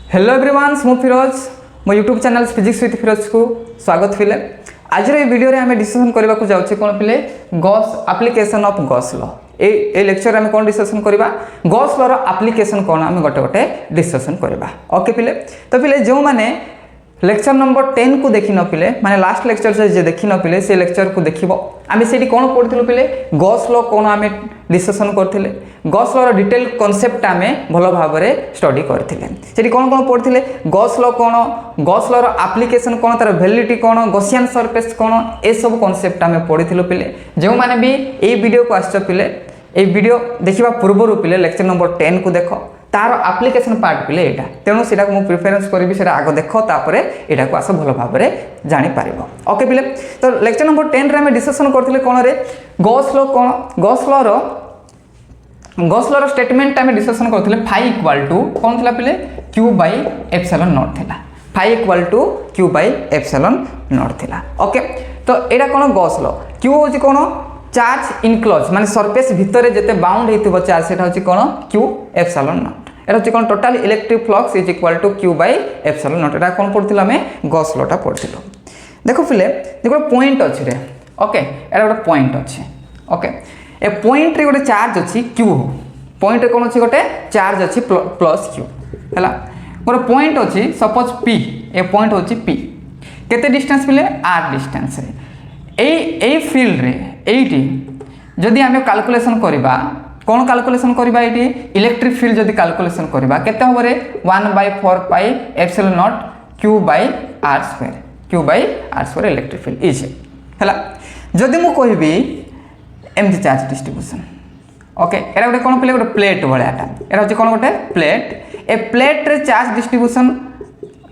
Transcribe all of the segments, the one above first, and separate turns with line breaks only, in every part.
Hello everyone मु फिरोज मो YouTube channel physics with Firoz को स्वागत पिले। आज वीडियो रे आम डिस्कसन करने को जाऊँ कौन पिले Gauss application of Gauss law. A lecture आम कौन डिस्कसन करवा गॉस लॉ एप्लिकेशन कौन आम गोटे गोटे डिस्कसन करवा। ओके पिले तो पिले जो माने लेक्चर नंबर 10 को देखी न पिले माने लास्ट लेक्चर से जे देखी न पिले से लेक्चर को देखिबो। आमे सेठी कोन पढिथिलु पिले गॉस लॉ कोन आमे डिस्कशन करथिले गॉस लॉ रो डिटेल कांसेप्ट आमे भलो भाबरे स्टडी करथिले। सेठी कोन कोन पढिथिले गॉस लॉ कोन गॉस लॉ रो एप्लीकेशन कोन तार वैलिडिटी कोन गॉसियन सरफेस कोन ए सब कांसेप्ट आमे पढिथिलु पिले। जो माने भी ए वीडियो को आछो पिले ए वीडियो देखिबा पूर्व पिले लेक्चर नंबर 10 को देखो तार एप्लिकेशन पार्ट पिले एटा तेणु सेटा को प्रिफरेंस करी सेटा आग देख तापरे एटा को आस भल भाव जानी पारिबो। ओके पिले तो लेक्चर नंबर 10 रे हम डिस्कशन करथिले कोन रे गॉस लॉ कोन गॉस लॉ रो स्टेटमेंट हम डिस्कशन करथिले फाई इक्वल टू कोन थिला पिले q बाय एप्सिलॉन नॉट थिला phi equal to q by epsilon naught थिला। ओके तो एटा कोन गॉस लॉ q होची कोन चार्ज इनक्लोज माने सरफेस भितरे जते बाउंड हेतिबो चार्ज सेटा होची कोन q एप्सिलॉन नॉट एटा होची कोन total electric flux is equal to q by epsilon not. एटा कोन पढथिला हमें गॉस लॉ टा पढथिलो। देखो फिले देखो पॉइंट अछि रे। ओके एटा गोटे पॉइंट अछि। ओके ए पॉइंट रे गोटे चार्ज अछि q पॉइंट रे कोन अछि गोटे चार्ज अछि प्लस q हला गोटे पॉइंट अछि सपोज p ए पॉइंट होछि p केते डिस्टेंस पिले r डिस्टेंस रे ए फील्ड रे एटी जदि आमे कैलकुलेशन करबा कोन कैलकुलेशन करबा एटी इलेक्ट्रिक फील्ड जदि कैलकुलेशन करबा केते हो रे 1/4 pi epsilon naught q by r square electric field is हला जदि मु कहबी एमती चार्ज डिस्ट्रीब्यूशन। ओके एरा गोटे कोन प्ले गोटे प्लेट भलियाटा एरा होची कोन गोटे प्लेट ए प्लेट रे charge distribution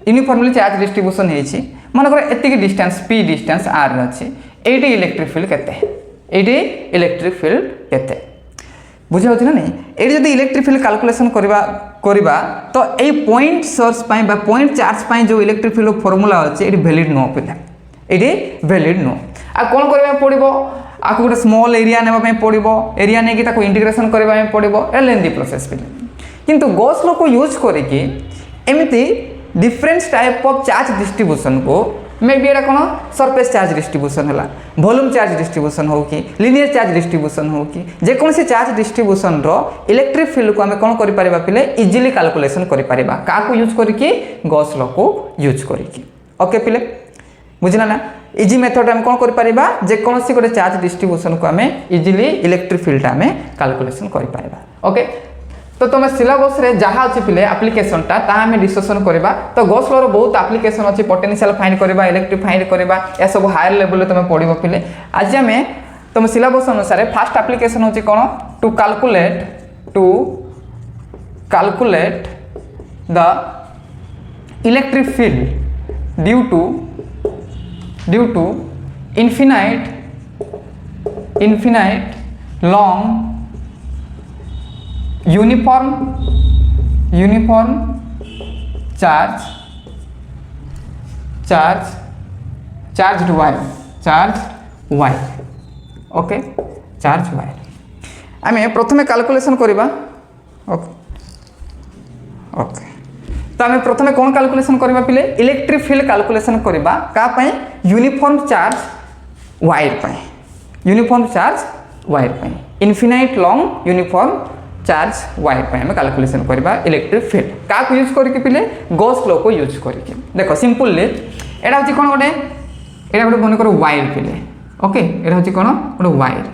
uniformly charge distribution हेछि मन कर एतिक डिस्टेंस p डिस्टेंस r रे अछि एटी इलेक्ट्रिक फील्ड केते एटी इलेक्ट्रिक फील्ड केते बुझा होछि ना नहीं एटी जदि इलेक्ट्रिक फील्ड कैलकुलेशन करबा तो ए पॉइंट सोर्स पई बा पॉइंट चार्ज पई जो इलेक्ट्रिक फील्ड फार्मूला अछि एटी वैलिड नो पिला एटी वैलिड नो आ कोन करबा पड़िबो आको गोटे स्मॉल एरिया नेबा पई पड़िबो एरिया नै कि ताको इंटीग्रेशन करबा पई पड़िबो ए लेंथी प्रोसेस पिला किंतु गॉस लॉ को यूज करके एमिति different type of charge distribution को मे बी एटा कोन सरफेस चार्ज डिस्ट्रीब्यूशन हला वॉल्यूम चार्ज डिस्ट्रीब्यूशन हो कि लिनियर चार्ज डिस्ट्रीब्यूशन हो कि जे कोन से चार्ज डिस्ट्रीब्यूशन रो इलेक्ट्रिक फील्ड को हमें कोन करि परिबा पिले इजीली कैलकुलेशन करि परिबा का को यूज करके गॉस लॉ को यूज करके। ओके पिले बुझला ना इजी मेथड हम कोन करि परिबा जे कोन से गोटे चार्ज डिस्ट्रीब्यूशन को हमें इजीली इलेक्ट्रिक फील्ड हमें कैलकुलेशन करि परिबा। ओके तो तुम सिलेबस रे जहाँ अच्छी पिले एप्लिकेशन ता हमें डिस्कसन करबा तो गॉस लॉ रो बहुत एप्लिकेशन अच्छी पोटेंशियल फाइंड करबा इलेक्ट्रिक फाइंड करबा ए सब हायर लेवल तुम पढ़िबो पिले। आज हमें तुम सिलेबस अनुसार फर्स्ट एप्लिकेशन होची कोन to calculate the electric field due to infinite long uniform charge wire. Okay charge wire आमे प्रथमे कैलकुलेशन करबा। ओके ओके तो आमे प्रथमे कोन कैलकुलेशन करबा पिले इलेक्ट्रिक फील्ड कैलकुलेशन करबा का पई यूनिफॉर्म चार्ज वायर पई infinite long uniform charge wire पे हमें कैलकुलेशन करबा इलेक्ट्रिक फील्ड का को यूज करके पिले गॉस लॉ को यूज करके। देखो सिंपली एटा होची कोन गोटे मन करो वायर पिले। ओके एटा होची कोन गोटे वायर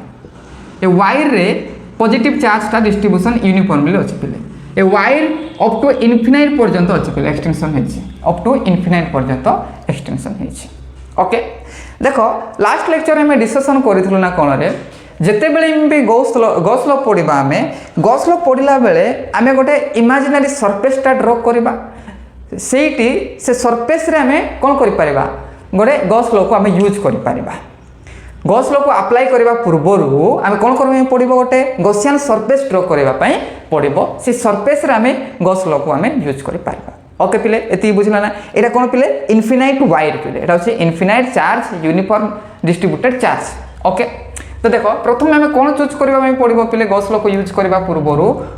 ए वायर रे पॉजिटिव चार्ज ता डिस्ट्रीब्यूशन यूनिफॉर्मली अछि पिले a wire up to infinite पर्यंत अछि पिले एक्सटेंशन हेछि अप टू इनफिनाइट पर्यंत एक्सटेंशन हेछि। ओके देखो लास्ट लेक्चर में डिस्कशन करिथलो ना कोन रे जेते बेले भी गॉस लॉ पढ़िबा हमें गॉस लॉ पढ़िला बेले आमे गोटे इमेजिनरी सरफेस टा ड्रॉ करबा सेठी से सरफेस रे हमें कोन करि परिबा गोटे गॉस लॉ को हमें यूज करि परिबा। गॉस लॉ को अप्लाई करबा पूर्वरु हमें कोन करबा पड़िबो गोटे गॉसियन सरफेस ड्रॉ करबा पई पड़िबो से सरफेस रे हमें गॉस लॉ को हमें यूज करि परिबा। ओके पिले एति बुझला ना एटा कोन पिले इनफिनाइट वायर पिले एटा होचे infinite charge uniform distributed charge. Okay तो देखो प्रथम आम कौन चूज करबा पड़ो पे गॉस लॉ को यूज करबा पूर्व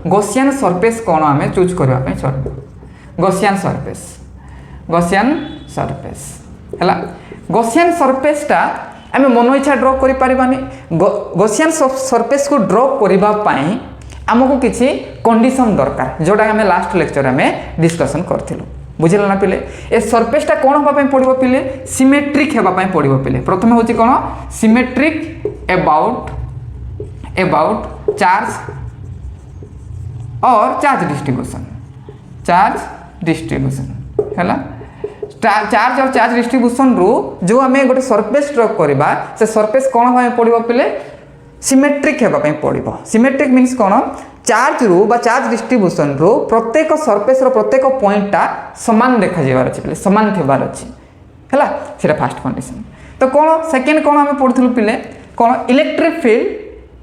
गॉसियन सरफेस कौन आम चूज करबा पड़ो गॉसियन सरफेस है गॉसियन सरफेसटा आम मन इच्छा ड्र कर गॉसियन सरफेस को ड्र करने आमको किसी कंडीशन दरकार जोटा आम लास्ट लेक्चर आम डिस्कसन करूँ बुझे ना पिले ए सरफेसटा कौन हाँपाई पड़ो पिले सिमेट्रिक हाँपाई पड़ो पिले प्रथम हूँ कौन सिमेट्रिक अबाउट चार्ज और चार्ज डिस्ट्रीब्यूशन है चार्ज और चार्ज डिस्ट्रीब्यूशन रू जो आम गोटे सरफेस ड्र करवा से सरफेस कौन हाँपाई पड़ो पिले सिमेट्रिक हाँपाई पड़ो सिमेट्रिक मीन्स कौन चार्ज रू बा चार्ज डिस्ट्रीब्यूशन रू प्रत्येक सरफेस रो प्रत्येक पॉइंटा समान देखा जाबार अछि पिले समान थिबार अछि हैला सेटा फर्स्ट कंडीशन तो कौन सेकंड कौन हमें पढ़थलु पिले कौन electric field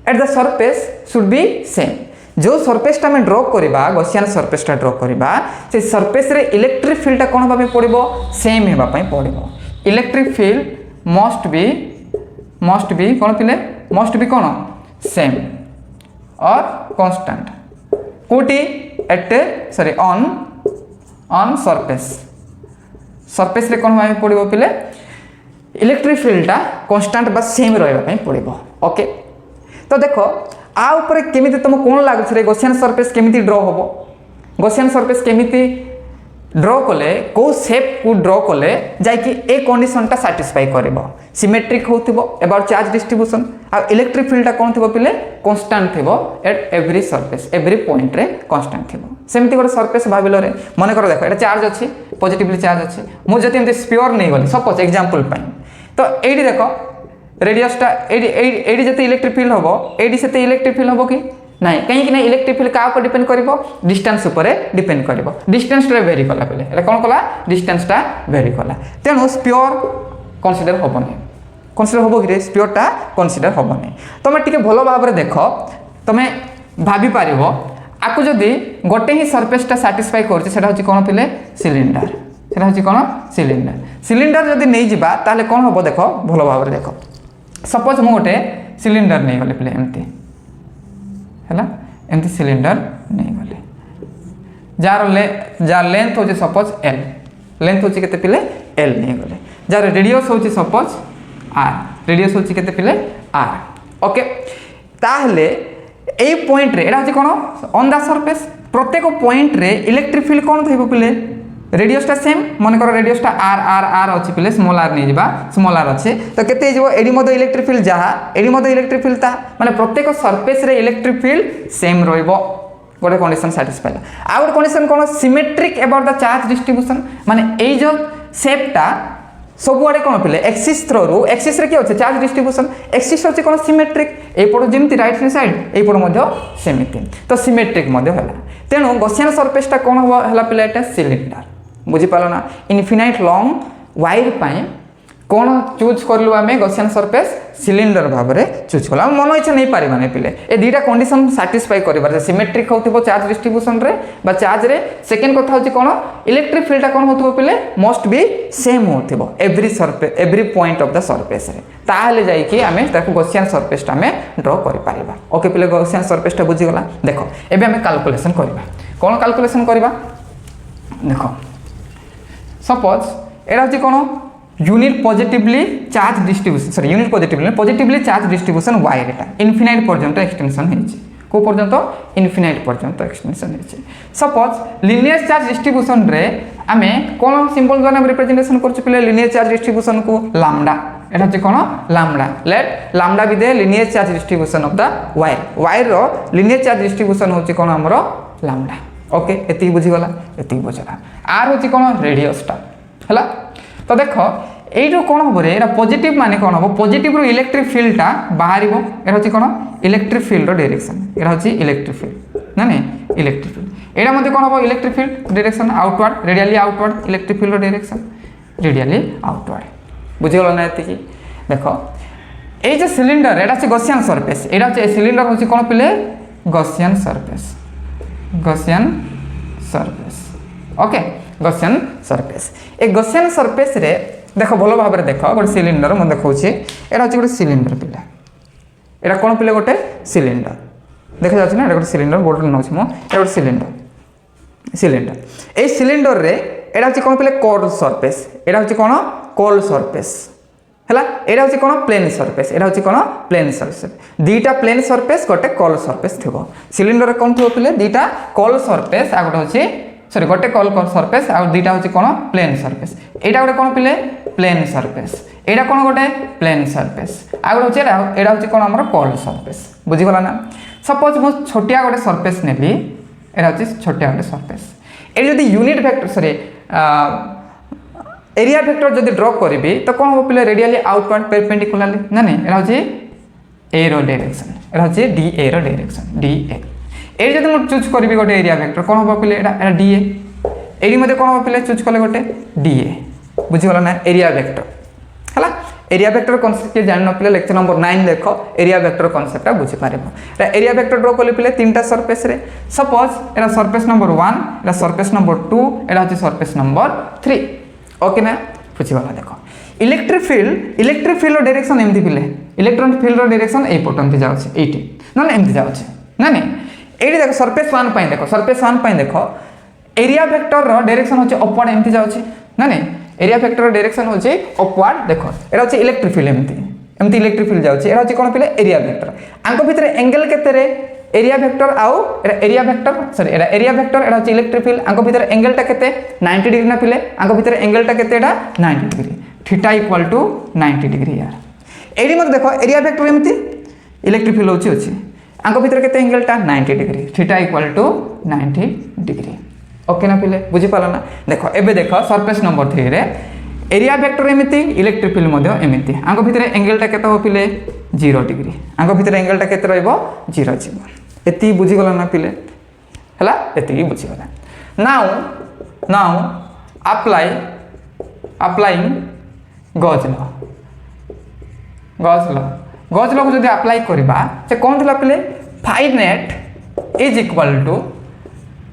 at the surface should be same जो सरफेसटा में ड्रॉ करबा गॉसियन सरफेसटा ड्रॉ करबा से सरफेस रे इलेक्ट्रिक फील्डटा कौन भाबे पड़िबो सेम हेबा पई पड़िबो इलेक्ट्रिक फील्ड मस्ट बी कौन पिले मस्ट बी कौन सेम और कांस्टेंट कोटी एट सॉरी ऑन सरफेस रे कौन भाई पड़ो पिले इलेक्ट्रिक फील्डटा कांस्टेंट बा सेम रहा पड़ो ओके तो देखो आ ऊपर केमिति तुम कौन लगुच गॉसियन सरफेस केमिति ड्र हम गॉसियन सरफेस केमिति ड्र कले कौ शेप को ड्र कले जाकि ए कंडीशनटा सैटिस्फाई करिवो सिमेट्रिक होतिबो अबाउट चार्ज डिस्ट्रीब्यूशन आ इलेक्ट्रिक फील्डटा कौन थिबो पिले कांस्टेंट थिबो at every surface every point रे कांस्टेंट थिबो सेमति गोटे सरफेस भाबिलो रे मन कर देखो एटा चार्ज अछि पॉजिटिवली चार्ज अछि मु जति एमते स्फीयर नै गली सपोज एग्जांपल पाई तो एडी देखो रेडियसटा एडी जति इलेक्ट्रिक फील्ड होबो एडी सेते इलेक्ट्रिक फील्ड होबो कि नहीं कहीं ना इलेक्ट्रिक फील्ड क्या डिपेंड करिवो डिस्टेंस ऊपर डिपेंड करिवो डिस्टेंस रे वेरी कला पले एला कोन कला डिस्टेंस टा वेरी कला तेनु स्फीयर कंसीडर होबनी कंसीडर होबो कि स्फीयरटा कंसीडर होबनी तमे टिके भलो भाव रे देखो तमे भाबी पारिवो आकु जदी गोटे ही सरफेसटा सैटिस्फाई करछ सेटा होची कोन पिले सिलिंडर सेटा होची कोन सिलिंडर जदी नै जिबा ताले कोन होबो देखो भलो भाव रे देखो सपोज मु गोटे सिलिंडर नै गले पिले एमती है एमती सिलिंडर नहीं गले जार लेंथ हो सपोज एल लेंथ होची केते पिले एल नहीं गले जार रेडियस होची सपोज आर रेडियस होची केते पिले आर ओके ताहले ए पॉइंट रे एटा होची कोन ऑन द सरफेस प्रत्येक पॉइंट रे इलेक्ट्रिक फील्ड कोन थइबो पिले रेडियसटा सेम मन कर रेडियसटा आर आर आर अछि पिले स्मॉल आर नहीं जिबा स्मॉल आर अछि तो केते जिवो एडी मधे इलेक्ट्रिक फील्ड जहा एडी मधे इलेक्ट्रिक फील्ड ता माने प्रत्येक सरफेस रे इलेक्ट्रिक फील्ड सेम रहइबो गोटे कंडीशन सैटिस्फाई आ गोटे condition cone symmetric about the charge distribution माने एई जो शेपटा सब आड़े कौन पिले एक्सिस थ्रू एक्सिस रे कि अछि चार्ज डिस्ट्रीब्यूशन एक्सिस अछि कोन सिमेट्रिक ए पड़ जेमति राइट हैंड साइड ए पड़ मध्य सेमिति तो सिमेट्रिक मध्य होला तेनु गॉसियन सरफेसटा कोन होला पिले एटा सिलिंडर बुझी पालो ना इनफिनाइट लॉन्ग वायर पाए कौन चूज करलु आमे गॉसियन सरफेस सिलिंडर भाव रे चूज कला मन इच्छा नहीं पारि माने पिले ए दीटा कंडीशन सैटिस्फाई करिबार सिमेट्रिक होतिबो चार्ज डिस्ट्रीब्यूशन रे बा चार्ज रे सेकंड कथा होची कोन इलेक्ट्रिक फील्डटा कोन होतिबो पिले मस्ट बी सेम होतिबो every surface every point of the surface रे ताहले जाई कि आमे ताकू गॉसियन सरफेस टा में ड्रॉ करि पारिबा ओके पिले गॉसियन सरफेस टा बुझी गला देखो एबे आमे कैलकुलेशन करिबा कोन कैलकुलेशन करिबा देखो सपोज एटा होची कोन unit positively charge distribution sorry unit positively charge distribution wire एटा इनफिनाइट पर्यंत एक्सटेंशन हेछि को पर्यंत इनफिनाइट पर्यंत एक्सटेंशन हेछि सपोज लिनियर चार्ज डिस्ट्रीब्यूशन रे आमे कोन सिंबल द्वारा रिप्रेजेंटेशन करछु पिले लिनियर चार्ज डिस्ट्रीब्यूशन को लैम्डा एटा होछि कोन lambda let lambda be the linear charge distribution of the wire रो लिनियर चार्ज डिस्ट्रीब्यूशन होछि कोन हमरो लैम्डा ओके एति बुझी गला एति बुझला आर होछि कोन रेडियस टा हला तो देखो एइरो कोन होबो रे एरा पॉजिटिव माने कोन होबो पॉजिटिव रो इलेक्ट्रिक फील्ड टा बाहरिबो एरा होछि कोन इलेक्ट्रिक फील्ड रो डायरेक्शन एरा होछि इलेक्ट्रिक फील्ड ना इलेक्ट्रिक फील्ड एरा मध्ये कोन होबो electric field direction outward radially outward electric field रो डायरेक्शन रेडियली आउटवर्ड बुझी गलो ना एति की देखो ए जे सिलिंडर एटा होछि गॉसियन सरफेस एटा होछि सिलिंडर होछि कोन पिले Gaussian surface okay Gaussian surface A Gaussian surface रे देखो भलो भाव रे देखो गोटे सिलिंडर म देखौछि एटा होछि गोटे सिलिंडर पिला एटा कोन पिले गोटे सिलिंडर देखा जाछि ना एटा गोटे सिलिंडर बोर्ड नौछि म एटा गोटे सिलिंडर सिलिंडर ए सिलिंडर रे एटा होची कोन पिले कर्व सरफेस एटा होची कोन कर्व सरफेस हला एटा होची कोन प्लेन सरफेस एटा होची कोन प्लेन सरफेस दीटा प्लेन सरफेस गोटे कर्व सरफेस थिबो सिलिंडर रे कोन थिबो पिले दीटा कर्व सरफेस आ गोटे होची सॉरी गोटे कर्व सरफेस आ दीटा होची कोन प्लेन सरफेस एटा गोटे कोन पिले प्लेन सरफेस एटा कोन गोटे प्लेन सरफेस आ गोटे होची एटा होची कोन हमर कर्व सरफेस बुझी गला ना सपोज मो छोटिया गोटे सरफेस नेली एटा होची छोटिया गोटे सरफेस ए जदि unit vector sorry area vector जदि ड्रॉ करिबी तो कोन हो पिले रेडियली आउटवर्ड परपेंडिकुलरली ना नहीं एटा होची ए रो डायरेक्शन एटा होची डी ए रो डायरेक्शन डी ए जदि मो चूज करिबी गोटे एरिया वेक्टर कोन हो पिले एटा डी ए एडी मध्ये कोन हो पिले चूज कले गोटे डी ए बुझी गला ना एरिया वेक्टर हला एरिया वेक्टर कांसेप्ट के जान न पिले लेक्चर नंबर 9 देखो एरिया वेक्टर कांसेप्ट बुझी पारेबो एटा एरिया वेक्टर ड्रॉ करले पिले तीनटा सरफेस रे सपोज एटा सरफेस नंबर 1 एटा सरफेस नंबर 2 एटा होची सरफेस नंबर 3 ओके ना बुझी वाला देखो इलेक्ट्रिक फील्ड रो डायरेक्शन एमथि पिले इलेक्ट्रॉन फील्ड रो डायरेक्शन ए पटंती जाउछ एटी न एमथि जाउछ ना नहीं एडी देखो सरफेस 1 पई देखो सरफेस 1 पई देखो एरिया वेक्टर रो डायरेक्शन होची अपवर्ड एमथि जाउछ ना नहीं एरिया वेक्टर डायरेक्शन होची अपवर्ड देखो एटा होची इलेक्ट्रिक फील्ड एमती इलेक्ट्रिक फील्ड जाउची एटा होची कोन पिले एरिया वेक्टर आंको भितर एंगल केते रे एरिया वेक्टर आउ एरिया वेक्टर सॉरी एटा एरिया वेक्टर एटा होची इलेक्ट्रिक फील्ड आंको भितर एंगल टा केते 90 डिग्री ना पिले आंको भितर एंगल टा केते एटा 90 degree theta equal to 90 degree यार एडी मत देखो एरिया वेक्टर एमती इलेक्ट्रिक फील्ड होची अछि आंको भितर केते एंगल टा 90 degree theta equal to 90 degree okay ना पिले बुझी पाला ना देखो एबे देखो सरफेस नंबर 3 रे एरिया वेक्टर एमिति इलेक्ट्रिक फील्ड मध्ये एमिति आंको भितर एंगल टा केते हो पिले 0 डिग्री आंको भितर एंगल टा केते रहइबो 0 जीवो एति बुझी गला ना पिले हला एति बुझी गला नाउ अप्लाइंग गॉस लॉ को जदि अप्लाई करबा से कोन थिला पिले phi net is equal to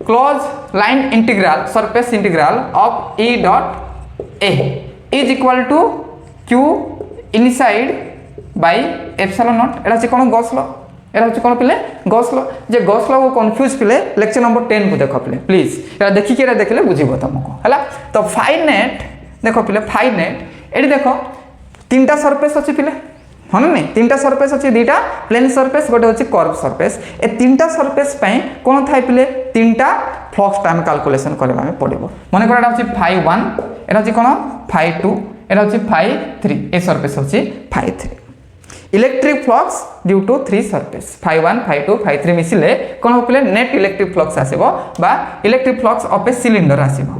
close line integral surface integral of E dot A is equal to Q inside by epsilon naught एटा छै कोन गॉस लॉ एटा छै कोन पिले गॉस लॉ जे गॉस लॉ को कंफ्यूज पिले लेक्चर नंबर 10 को देखो पिले please एटा देखि के देखले बुझिबो तुमको हला तो फाई नेट देखो पिले फाई नेट एडी देखो तीनटा सरफेस अछि पिले हन नहीं तीनटा सरफेस अछि दीटा प्लेन सरफेस गोटे होछि कर्व सरफेस ए तीनटा सरफेस पई कोन थाय पिले तीनटा फ्लक्स टाइम कैलकुलेशन करबा में पड़िबो माने कोन एटा होछि फाई 1 एटा होछि कोन फाई 2 एटा होछि फाई 3 ए सरफेस होछि phi 3 electric flux due to 3 surface phi 1 phi 2 phi 3 मिसिले कोन हो पिले नेट इलेक्ट्रिक फ्लक्स आसीबो बा electric flux of a cylinder आसीबो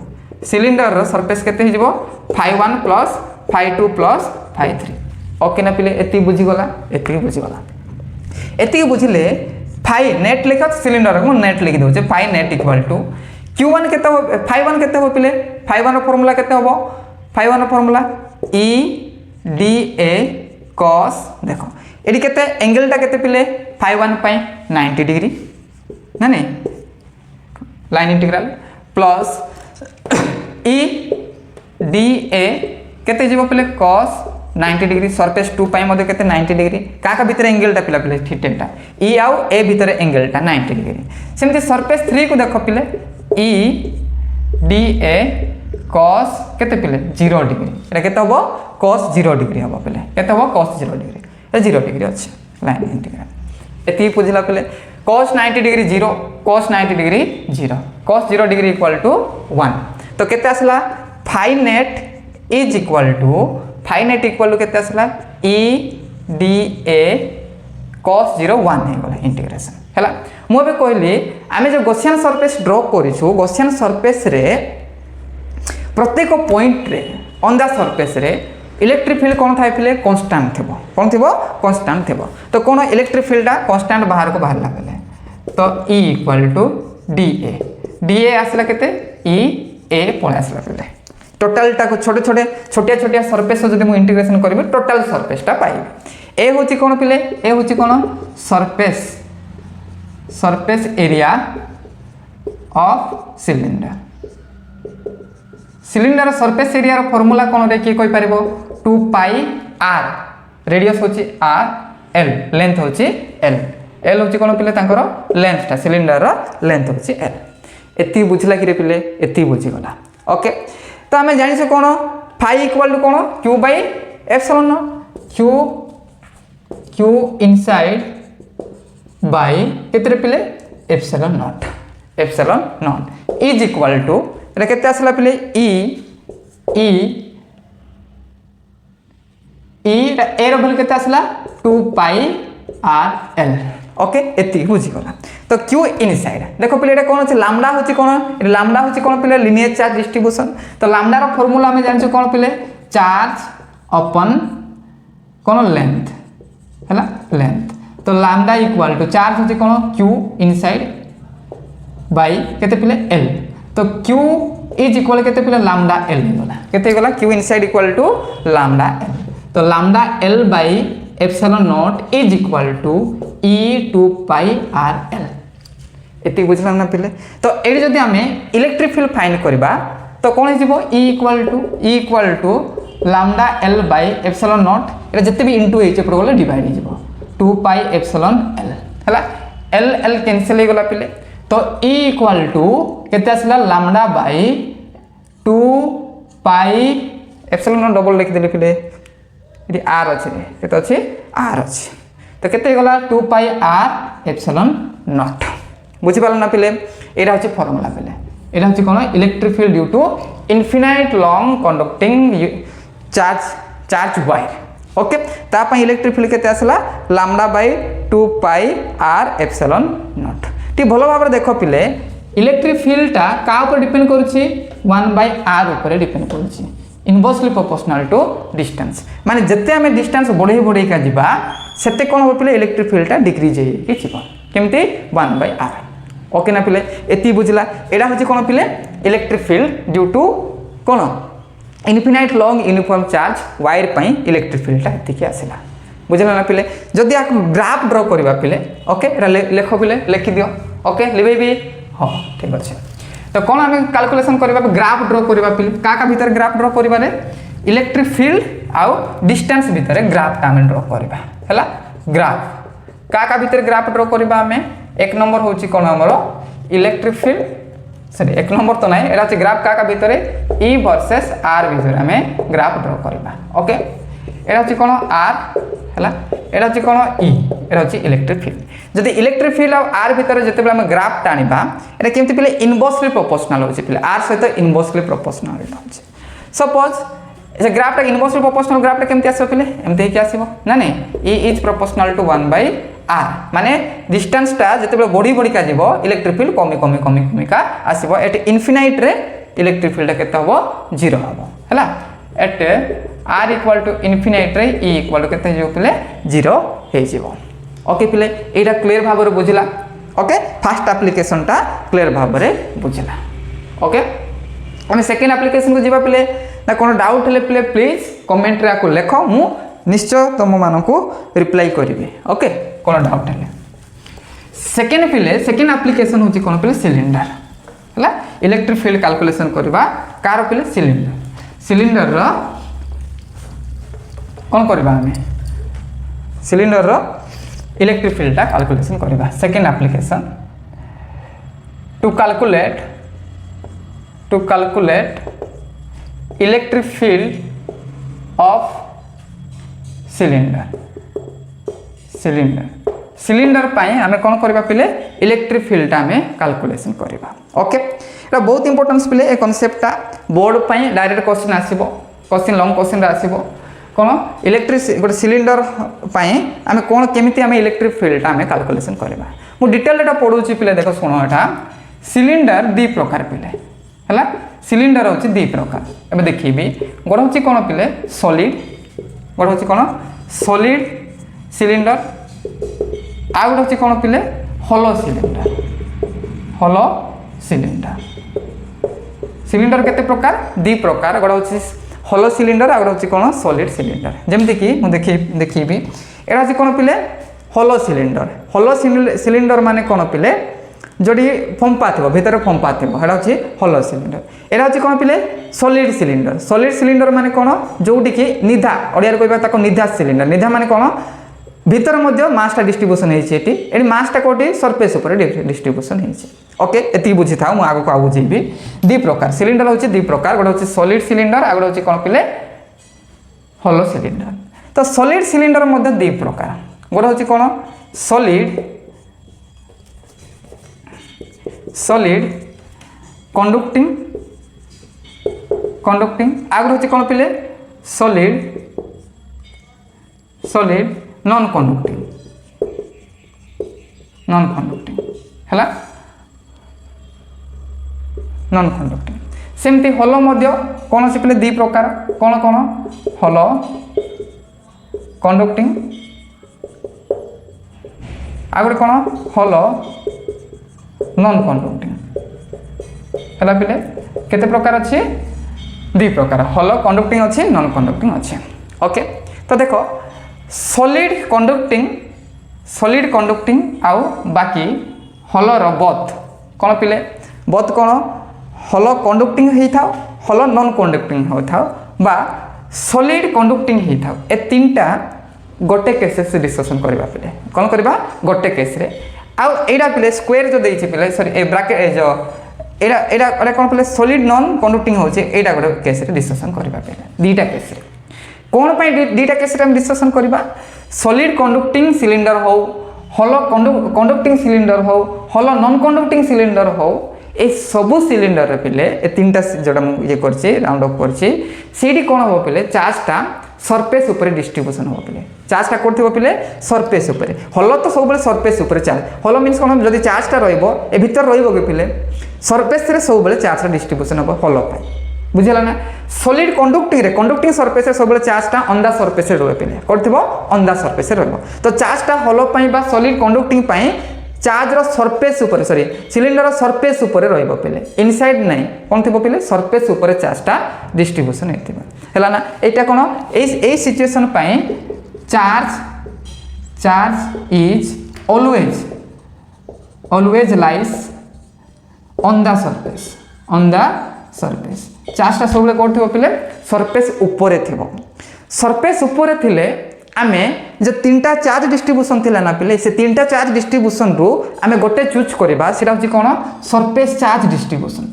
सिलिंडर रो सरफेस केते हिजबो phi 1 plus phi 2 plus phi 3 okay ना पिले एति बुझी गला एति बुझिले फाई नेट लिखा सिलिंडर को नेट लिखि दउ जे phi net equal to q1 केते हो फाई 1 केते हो पिले फाई 1 रो फार्मूला केते होबो फाई 1 रो formula E D A cos देखो एडी केते एंगल टा केते पिले फाई 1 पई 90 डिग्री ना नहीं line integral plus E D A केते जीवो पिले cos 90 डिग्री सरफेस 2 पाई मध्ये केते 90 डिग्री काका भीतर एंगल टा पिला पिले थीटा E आउ A भीतर एंगल टा 90 डिग्री सेमति सरफेस 3 को देखो पिले E D A cos केते पिले 0 डिग्री एटा केते होबो cos 0 डिग्री होबो पिले केते होबो cos 0 डिग्री ए 0 डिग्री अछि लाइन इंटीग्रल एति बुझिला पिले cos 90 degree 0 cos 90 degree 0 cos 0 degree equal to 1 तो केते आसला phi net is equal to phi net equal to केते आसला E D A cos 0 1 हे गला इंटीग्रेशन हैला मो बे कहली आमे जो गॉसियन सरफेस ड्रॉ करिछु गॉसियन सरफेस रे प्रत्येक पॉइंट रे ऑन द सरफेस रे इलेक्ट्रिक फील्ड कोन थाइ फिले कांस्टेंट थिबो कोन थिबो कांस्टेंट थिबो तो कोन इलेक्ट्रिक फील्ड दा कांस्टेंट बाहर को बाहर लागले तो E equal to D A आसला केते E A पळे आसला पिले टोटल टा को छोटे सरफेस जदि मु इंटीग्रेशन करबी टोटल सरफेस टा पाइबे ए होची कोन पिले ए होची कोन surface area of cylinder surface area रो फार्मूला कोन रे की कोइ पारिबो 2 पाई r रेडियस होची r l लेंथ होची l होची कोन पिले तांकर लेंथ टा सिलिंडर रो लेंथ होची l एति बुझला कि रे पिले एति बुझीगला ओके तो आम जानी कौन फाइ इक्वाल टू कौन Q by epsilon naught Q inside by केते पिले epsilon naught is equal to एटा केते आसला पिले ई ए रो वैल्यू केते आसला 2 पाई आर एल ओके एति बुझीगला तो क्यू इनसाइड देखो पिले एटा कौन अछि लैम्डा होछि कौन लैम्डा होछि कौन पिले लिनियर चार्ज डिस्ट्रीब्यूशन तो लैम्डा रो फार्मूला हमें जानि कौन पिले चार्ज अपन कौन लेंथ हैला लेंथ तो लैम्डा इक्वल टू चार्ज होछि कौन क्यू इनसाइड बाय केते पिले एल तो क्यू इज इक्वल केते पिले लैम्डा एल गला केते गला q inside equal to lambda l तो lambda l by epsilon naught is equal to E 2 pi r l एति बुझला ना पिले तो एडी जदि हमें इलेक्ट्रिक फील्ड फाइंड करबा तो कोन हिजबो E equal to lambda l by epsilon not एटा जते भी इनटू एच पर गले डिवाइड हिजबो 2 पाई एप्सिलॉन एल हला एल एल कैंसिल हो गला पिले तो ई इक्वल टू केते आसला lambda by 2 pi epsilon naught double लिख देले पिले इति आर अछि केते अछि आर अछि तो केते गला 2 पाई आर एप्सिलॉन नॉट बुझी पाल ना पिले एटा होची फार्मूला पिले एटा होची कोन electric field due to infinite long conducting charge wire okay ता पई इलेक्ट्रिक फील्ड केते आसला lambda by 2 pi r epsilon naught टी भलो भाबरे देखो पिले इलेक्ट्रिक फील्ड ता का ऊपर डिपेंड करूची 1 बाय आर ऊपर डिपेंड करूची इनवर्सली प्रोपोर्शनल टू डिस्टेंस माने जते हमें डिस्टेंस बढ़े का जिबा सेते कोन हो पिले इलेक्ट्रिक फील्ड ता डिक्रीज हे कि जिबा केमती 1 बाय आर ओके ना पिले एति बुझला एडा होची कोन पिले इलेक्ट्रिक फील्ड ड्यू टू कोन infinite long uniform charge wire पई इलेक्ट्रिक फील्ड ता एति के आसीला बुझला ना पिले जदि आ ग्राफ ड्रा करबा पिले ओके एरा लेखो पिले लिखि दियो ओके लिबेबी हां ठीक अछि तो कोन हमें कैलकुलेशन करबा ग्राफ ड्रा करबा पिले का भीतर ग्राफ ड्रा करबा रे इलेक्ट्रिक फील्ड आउ डिस्टेंस भीतर ग्राफ ता हमें ड्रा करबा हैला ग्राफ का भीतर ग्राफ ड्रा करबा हमें एक नंबर होची कोन हमरो इलेक्ट्रिक फील्ड सॉरी एक नंबर तो नहीं एरा ग्राफ का भीतर ई वर्सेस आर भीतर हमें ग्राफ ड्रा करबा ओके एरा होची कोन आर हैला एरा होची कोन ई एरा होची इलेक्ट्रिक फील्ड जदि इलेक्ट्रिक फील्ड और आर भीतर जते बेला हम ग्राफ टाणीबा एटा केमति पिले इनवर्सली प्रोपोर्शनल होची पिले आर सहित इनवर्सली प्रोपोर्शनल होची सपोज ए ग्राफ टा इनवर्सली प्रोपोर्शनल ग्राफ टा केमति आसीबो पिले एमते कि आसीबो ना नहीं E is proportional to 1 by r माने डिस्टेंस टा जते बेला बढ़ी का जीवो इलेक्ट्रिक फील्ड कमी का आसीबो एट इनफिनाइट रे इलेक्ट्रिक फील्ड केते होबो 0 होबो हैला at r equal to infinite रे ई इक्वल टू केते जीवो पिले 0 हे जीवो ओके पिले एटा क्लियर भाबरे बुझिला ओके फर्स्ट एप्लीकेशन टा क्लियर भाबरे बुझिला ओके हम सेकंड एप्लीकेशन को जीवा पिले ना कोनो डाउट हेले पिले प्लीज कमेंट रे को लेखो मु निश्चय तुम मानकू रिप्लाई करिवे ओके कोनो डाउट हेले सेकंड पिले सेकंड एप्लीकेशन होची कोनो पिले सिलिंडर हला इलेक्ट्रिक फील्ड कैलकुलेशन करबा कार पिले सिलिंडर रो कोन करबा हमें सिलिंडर रो इलेक्ट्रिक फील्ड ता कैलकुलेशन करबा second application to calculate electric field of cylinder पाई हमें कौन करबा पिले इलेक्ट्रिक फील्ड हमें कैलकुलेशन करबा ओके एटा बहुत इंपोर्टेंस पिले ए कांसेप्ट ता बोर्ड पाई डायरेक्ट क्वेश्चन आसीबो क्वेश्चन लॉन्ग क्वेश्चन आसीबो कोन इलेक्ट्रिक गोटे सिलिंडर पाई हमें कौन केमिति हमें इलेक्ट्रिक फील्ड हमें कैलकुलेशन करबा मु डिटेल एटा पढुची पिले देखो सुनो एटा सिलिंडर दी प्रकार पिले हला सिलिंडर होची दी प्रकार एबे देखिबी गोटे होची कोन पिले सॉलिड गोटे होची कोन सॉलिड सिलिंडर आ गोटे होची कोन पिले होलो सिलिंडर केते प्रकार दी प्रकार गोटे होची होलो सिलिंडर आ गोटे होची कोन सॉलिड सिलिंडर जेमति कि मु देखिबी एरा होची कोन पिले होलो सिलिंडर माने कोन पिले जोड़ी फंपा थी भीतर फंपा थी हेटा हूँ होलो सिलिंडर एटा हूँ कौन पिले सॉलिड सिलिंडर माने कौन जोटी कि निधा ओडिया कहबा ताको निधा सिलिंडर निधा माने कौन ভিতরে মধ্যে মাসটা ডিস্ট্রিব্यूशन হয়েছে এটি মাসটা কোটি सरफेस উপরে ডিস্ট্রিব্यूशन হয়েছে ওকে এতি বুঝি থাও মু আগକୁ আউ বুঝিবি দুই প্রকার সিলিন্ডার হচ্ছে দুই প্রকার গোটা হচ্ছে সলিড সিলিন্ডার আর গোটা হচ্ছে কোন পিলে হলো সিলিন্ডার তো সলিড সিলিন্ডার মধ্যে দুই প্রকার গোটা হচ্ছে কোন সলিড কন্ডাক্টিং আর গোটা হচ্ছে কোন পিলে সলিড नॉन कंडक्टिंग है नॉन कंडक्टिंग सेमती हलो कौन से पे दी प्रकार कौन कौन हलो कंडक्टिंग आगे कौन हलो नॉन कंडक्टिंग है पे केते प्रकार अच्छे दी प्रकार हलो कंडक्टिंग अच्छे नॉन कंडक्टिंग अच्छे ओके तो देखो सॉलिड कंडक्टिंग आउ बाकी हलर बथ कौन पिले बथ कौन हल कंडक्टिंग होता हल नॉन कंडक्टिंग होता बा सॉलिड कंडक्टिंग होता ए तीनटा गोटे केसेस डिस्कशन करबा पिले कौन करबा गोटे केस रे आउ एडा पिले स्क्वायर जो देइछि पिले सॉरी ए ब्रैकेट ए जो एडा एडा एडा कौन पिले सॉलिड नॉन कंडक्टिंग होचे एडा गोटे केस रे डिस्कशन करबा पिले दीटा केस रे कौन पाई दीटा केस रे हम डिस्कशन करबा सॉलिड कंडक्टिंग सिलिंडर हो हलो कंडक्टिंग सिलिंडर हो हलो नॉन कंडक्टिंग सिलिंडर हो ए सबु सिलिंडर रे पिले ए तीनटा जोटा ये करछि राउंड अप करछि सेडी कोन हो पिले चार्जटा सरफेस ऊपर डिस्ट्रीब्यूशन हो पिले चार्जटा करथिबो पिले सरफेस ऊपर हलो तो सब बेले सरफेस ऊपर चार्ज हलो मींस कोन जदी चार्जटा रहइबो ए भीतर रहइबो के पिले सरफेस रे सब बेले चार्जटा डिस्ट्रीब्यूशन हो हलो पाई बुझला ना सॉलिड कंडक्टिंग सरफेस रे सब चार्जटा ऑन द सरफेस रे रहे पिले करथिबो ऑन द सरफेस रे रहबो तो चार्जटा हलो पई बा सॉलिड कंडक्टिंग पई चार्ज रो सरफेस ऊपर सॉरी सिलिंडर रो सरफेस ऊपर रहइबो पिले इनसाइड नै कोन थिबो पिले सरफेस ऊपर चार्जटा डिस्ट्रीब्यूशन हेतिबो हला ना एटा कोन ए सिचुएशन पई charge is always lies on the surface चार्जटा सब कौन पे सरफेस उपरे थिबो सरफेस उपरे थिले आमे जो तीनटा चार्ज डिस्ट्रीब्यूशन थिला ना पिले से तीनटा चार्ज डिस्ट्रीब्यूशन रु आमे गोटे चूज करबा सेटा होची कोन सरफेस चार्ज डिस्ट्रीब्यूशन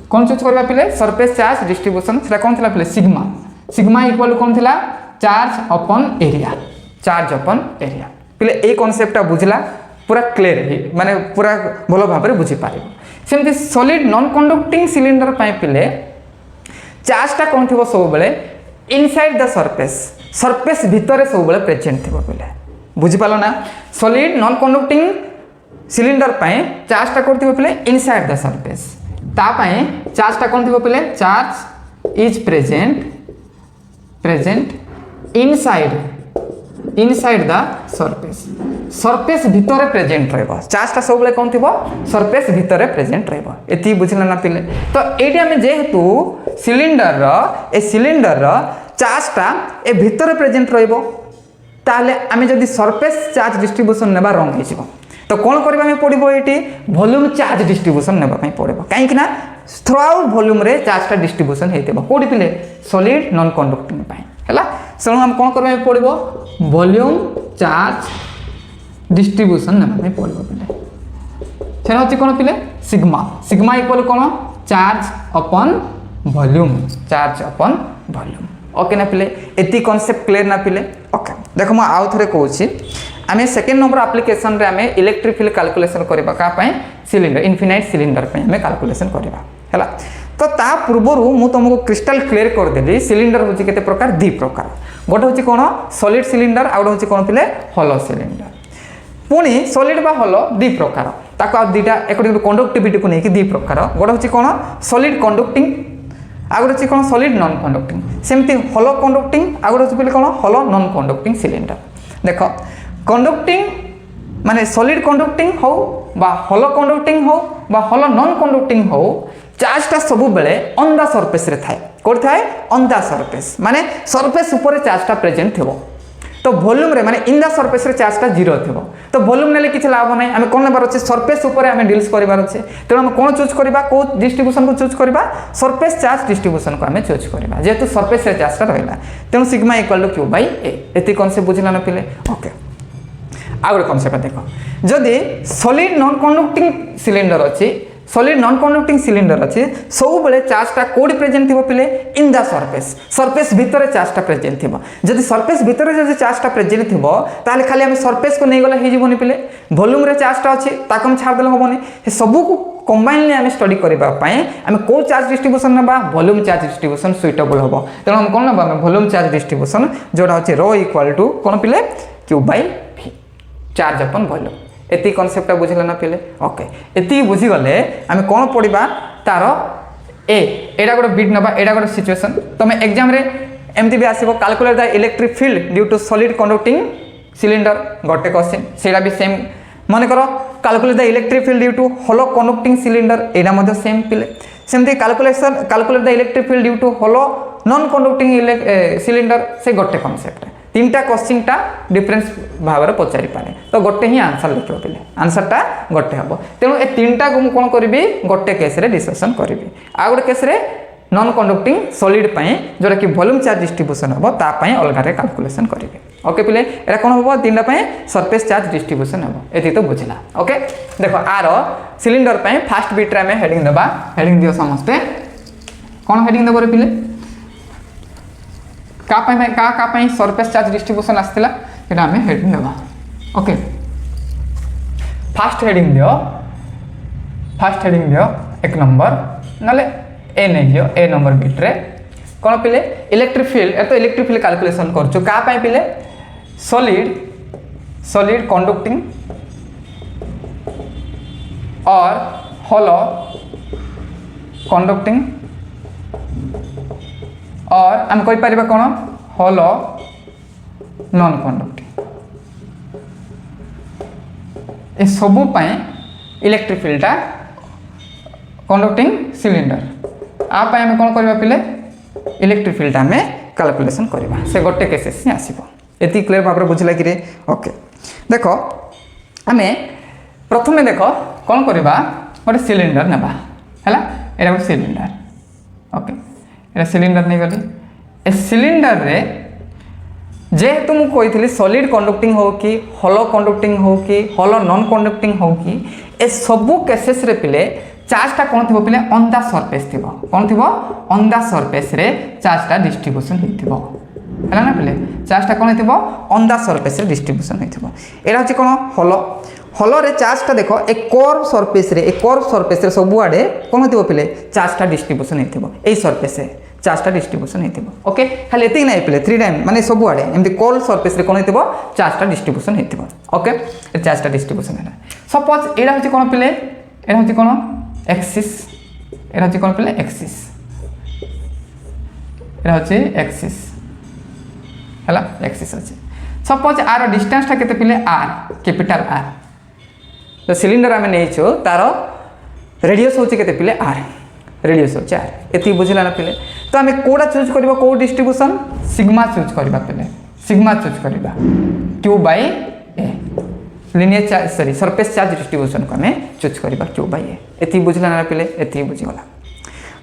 कौन चूज करबा पिले सरफेस चार्ज डिस्ट्रीब्यूशन सेटा कौन थिला पिले सिग्मा इक्वल कौन थिला चार्ज अपॉन एरिया पिले ए कांसेप्टटा बुझला पूरा क्लियर माने पूरा भलो भाबरे बुझी पारिबो सेमति सॉलिड नॉन कंडक्टिंग सिलिंडर पाई पिले चार्जटा कोन थिबो सब बेले इनसाइड द सरफेस भितरे सब बेले प्रेजेंट थिबो पिले बुझी पालो ना सॉलिड नॉन कंडक्टिंग सिलिंडर पाई चार्जटा कोन थिबो पिले इनसाइड द सरफेस ता पाई चार्जटा कोन थिबो पिले charge is present inside the surface भितरे प्रेजेंट रहबो चार्जटा सब बेले कोन थिबो सरफेस भितरे प्रेजेंट रहबो एति बुझला ना पिले तो एटी हम जेहेतु सिलिंडर रो चार्जटा ए भितरे प्रेजेंट रहबो ताले आमे जदी सरफेस चार्ज डिस्ट्रीब्यूशन नेबा रंग हिसिबो तो कोन करबा में पड़िबो एटी वॉल्यूम चार्ज डिस्ट्रीब्यूशन नेबा पई पड़िबो काहे कि ना थ्रू आउट वॉल्यूम रे चार्जटा डिस्ट्रीब्यूशन हेतेबो कोडी पिले सॉलिड नॉन कंडक्टिंग पई हला सो हम कोन करबा में पड़िबो वॉल्यूम चार्ज डिस्ट्रीब्यूशन नेबा में पड़िबो पिले सेना होची कोन पिले सिग्मा इक्वल कोन चार्ज अपॉन वॉल्यूम ओके ना पिले एती कांसेप्ट क्लियर ना पिले ओके देखो म आउ थरे कहूची आमे सेकंड नंबर एप्लीकेशन रे आमे इलेक्ट्रिक फील्ड कैलकुलेशन करबा का पई सिलिंडर इनफिनाइट सिलिंडर पई आमे कैलकुलेशन करबा हैला तो ता पूर्वरु मु तुमको क्रिस्टल क्लियर कर देली सिलिंडर होची केते प्रकार दी प्रकार गोटे होची कोन सॉलिड सिलिंडर आ होची कोन पिले हॉलो सिलिंडर पुनी सॉलिड बा हॉलो दी प्रकार ताको दीटा अकॉर्डिंग टू कंडक्टिविटी को नेकी दी प्रकार गोटे होची कोन सॉलिड कंडक्टिंग आ गोटे होची कोन सॉलिड नॉन कंडक्टिंग सेमती हॉलो कंडक्टिंग आ गोटे होची पिले कोन हॉलो नॉन कंडक्टिंग सिलिंडर देखो कंडक्टिंग माने सॉलिड कंडक्टिंग हो बा हॉलो कंडक्टिंग हो बा हॉलो नॉन कंडक्टिंग हो चार्जटा सब बेले ऑन द सरफेस रे थाए कोड थाए ऑन द सरफेस माने सरफेस ऊपर चार्जटा प्रेजेंट थिबो तो वॉल्यूम रे माने इन द सरफेस रे चार्जटा 0 थिबो तो वॉल्यूम नेले किछ लाभ नै आमे कोन लेबार अछि सरफेस ऊपर आमे डील्स करिवार अछि तेनो हम कोन चूज करबा को डिस्ट्रीब्यूशन को चूज करबा सरफेस चार्ज डिस्ट्रीब्यूशन को आमे चूज करबा जेतु सरफेस रे चार्जटा रहला तेनो sigma equal to q by a एति कॉन्सेप्ट बुझिला न पिले ओके आ गरे कॉन्सेप्ट देखो जदी सॉलिड नॉन कंडक्टिंग सिलिंडर अछि सॉलिड नॉन कंडक्टिंग सिलिंडर अच्छे सब बेले चार्जटा कोडी प्रेजेंट थिबो पिले इन द सरफेस भितर चार्जटा प्रेजेंट थिबो जदी सरफेस भितर जदी चार्जटा प्रेजेंट थिबो ताले खाली हम सरफेस को नै गला हे जीवनी पिले वॉल्यूम रे चार्जटा अछि ताकम छाड़ देले होबोनी हे सब को कंबाइनली हम स्टडी करबा पई हम को चार्ज डिस्ट्रीब्यूशन नबा वॉल्यूम चार्ज डिस्ट्रीब्यूशन सुइटेबल होबो तेनो हम कोन नबा हम वॉल्यूम चार्ज डिस्ट्रीब्यूशन जोडा अछि ρ इक्वल टू कोन पिले q बाय v चार्ज अपन वॉल्यूम एति कॉन्सेप्ट बुझिला ना पिले ओके एति बुझी गले आमे कोन पढिबा तारो ए एडा गोटे बिट नबा एडा गोटे सिचुएशन तमे एग्जाम रे एमती भी आसीबो calculate the electric field due to solid conducting cylinder गोटे क्वेश्चन सेला भी सेम माने करो calculate the electric field due to hollow conducting cylinder एडा मध्ये सेम पिले सेमती calculate the electric field due to hollow non conducting cylinder से गोटे कॉन्सेप्ट तीनटा क्वेश्चन टा डिफरेंस भाव में पचारि पारे तो गोटे ही आंसर लिखो पिले आंसर टा गोटे हम तेणु ए तीनटा को कौन करी गोटे केस रे डिस्कशन करी आ गोटे केस रे नॉन कंडक्टिंग सॉलिड जोटा कि वॉल्यूम चार्ज डिस्ट्रीब्यूशन हम तापाई अलग कैलकुलेशन करी ओके पिले एटा कौन हम तीनटा सरफेस चार्ज डिस्ट्रीब्यूशन हम ये तो बुझला ओके देखो आर सिलिंडर फास्ट बिट्रे आम हेडिंग देवा हेडिंग दियो समस्ते कौन हेडिंग देव पिले का सरफेस चार्ज डिस्ट्रीब्यूशन आसला ये आम हेडिंग देवा ओके फास्ट हेडिंग दियो एक नंबर ना ए नहीं दियो ए नंबर बिट्रे कौन पिले इलेक्ट्रिक फील्ड तो इलेक्ट्रिक फील्ड कैलकुलेशन करछु का पिले सॉलिड कंडक्टिंग और होलो कंडक्टिंग और हम कहि परिबा कोन होलो नॉन कंडक्टिंग ए सबु पई इलेक्ट्रिक फील्डटा कंडक्टिंग सिलिंडर आ पई हम कोन करबा पिले इलेक्ट्रिक फील्ड में कैलकुलेशन करबा से गोटे केसेस से आसीबो एति क्लियर भाव रे बुझला कि रे ओके देखो हमें प्रथमे देखो कोन करबा गोटे सिलिंडर नेबा हैला एरा गोटे सिलिंडर ओके एरा सिलिंडर नहीं गली ए सिलिंडर रे जेहेतु मुझे कही सॉलिड कंडक्टिंग हो कि होलो कंडक्टिंग हो कि होलो नॉन कंडक्टिंग हो कि ए सबू केसेस रे पिले चार्जटा कौन थी पिले ऑन द सरफेस थी कौन थी ऑन द सरफेस रे चार्जटा डिस्ट्रीब्यूशन होइथिबो हैला ना पिले चार्जटा कौन होइथिबो ऑन द सरफेस रे डिस्ट्रीब्यूशन होइथिबो एरा होची कोन होलो होलो रे चार्जटा देखो ए कर्व सरफेस रे सबु आडे कौन होइथिबो पिले चार्जटा डिस्ट्रीब्यूशन होइथिबो एई सरफेस रे चार्जटा डिस्ट्रीब्यूशन होइथिबो ओके खाली एति नै पिले 3 टाइम माने सबु आडे एमति कर्व सरफेस रे कोन होइथिबो चार्जटा डिस्ट्रीब्यूशन होइथिबो ओके ए चार्जटा डिस्ट्रीब्यूशन हैला सपोज एरा होची कोन पिले एरा होची कोन एक्सिस एरा होची कोन पिले एक्सिस एरा होची एक्सिस हैला एक्सिस अछि सपोज आर डिस्टेंस ता केते पिले आर कैपिटल आर तो सिलिंडर आमे नै छु तारो रेडियस होची केते पिले आर रेडियस होची आर एति बुझिला ना पिले तो आमे कोडा चूज करबो को डिस्ट्रीब्यूशन सिग्मा चूज करबा पिले सिग्मा चूज करबा q by a linear charge sorry surface charge distribution को हमें चूज करबा q बाय a एति बुझिला ना पिले एति बुझि गला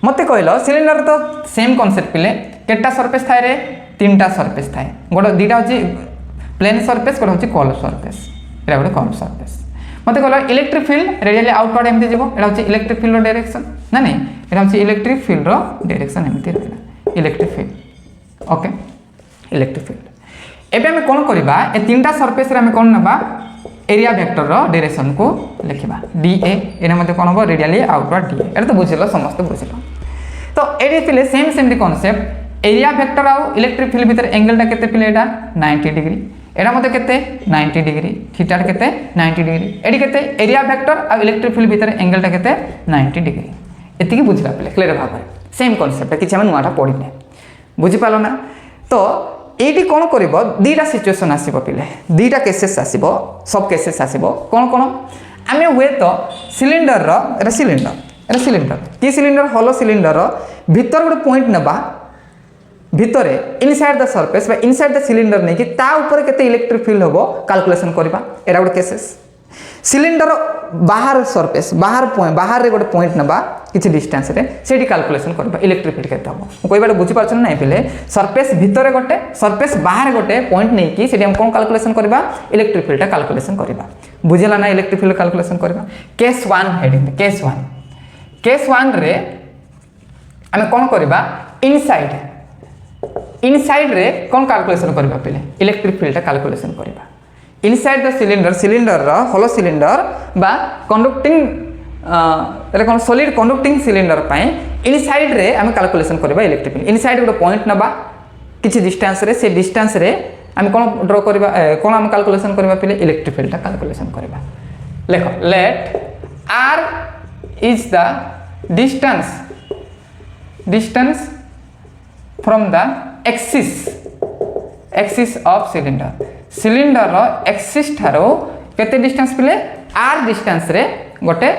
मते कहलो सिलिंडर तो सेम कांसेप्ट पिले केटा सरफेस थाय रे तीनटा सरफेस थाय गोडो दीटा होची प्लेन सरफेस गोडो होची curve surface era गोडो curve surface मते कहलो इलेक्ट्रिक फील्ड रेडियली आउटवर्ड एमती जीवो एटा होची इलेक्ट्रिक फील्ड रो डायरेक्शन ना नहीं एटा होची इलेक्ट्रिक फील्ड रो डायरेक्शन एमती रहला electric field okay electric field एबे हम कोन करबा ए तीनटा सरफेस रे हम कोन नबा एरिया वेक्टर रो डायरेक्शन को लिखबा dA एने मते कोन हो रेडियली आउटवर्ड dA एटा तो बुझिलो समस्त बुझिलो तो एडी पिले सेम कांसेप्ट एरिया वेक्टर आ इलेक्ट्रिक फील्ड भीतर एंगलटा केते पिले एटा 90 डिग्री एरा मते केते 90 डिग्री थीटा केते 90 डिग्री एडी केते एरिया वेक्टर आ इलेक्ट्रिक फील्ड भीतर एंगलटा केते 90 डिग्री एति की बुझला पिले क्लियर भाबे सेम कांसेप्ट किछ हम नुआटा पढिले बुझि पालो ना तो एटी कोन करबो दीटा सिचुएशन आसीबो पिले दीटा केसेस आसीबो सब केसेस आसीबो कोन कोन आमे हुए तो सिलिंडर रो एरा सिलिंडर की सिलिंडर होलो सिलिंडर रो भीतर गोटे पॉइंट नबा भितरे इनसाइड द सरफेस बा इनसाइड द सिलिंडर नहीं कि ता ऊपर केते इलेक्ट्रिक फील्ड होबो कैलकुलेशन करबा एरा गोटे केसेस सिलिंडर बाहर सरफेस बाहर रे गोटे पॉइंट नबा किछि डिस्टेंस रे सेठी कैलकुलेशन करबा इलेक्ट्रिक फील्ड केते होबो कोइ बाटे बुझी पाछन नै पिले सरफेस भितरे गोटे सरफेस बाहर गोटे पॉइंट नै कि सेठी हम कोन कैलकुलेशन करबा इलेक्ट्रिक फील्ड कैलकुलेशन करबा बुझिला ना इलेक्ट्रिक फील्ड कैलकुलेशन करबा केस 1 हेडिंग केस 1 रे हम कोन करबा इनसाइड रे कोन कैलकुलेशन करबा पिले इलेक्ट्रिक फील्ड कैलकुलेशन करबा inside the cylinder hollow cylinder बा कंडक्टिंग रे कोन सॉलिड कंडक्टिंग सिलिंडर पाए इनसाइड रे हम कैलकुलेशन करबा इलेक्ट्रिक फील्ड इनसाइड गोटे पॉइंट नबा किछि डिस्टेंस रे से डिस्टेंस रे हम कोन ड्रा करबा कोन हम कैलकुलेशन करबा पहिले इलेक्ट्रिक फील्ड कैलकुलेशन करबा लेखो let r is the distance from the axis of cylinder axis ठारो केते डिस्टेंस पिले r डिस्टेंस रे गोटे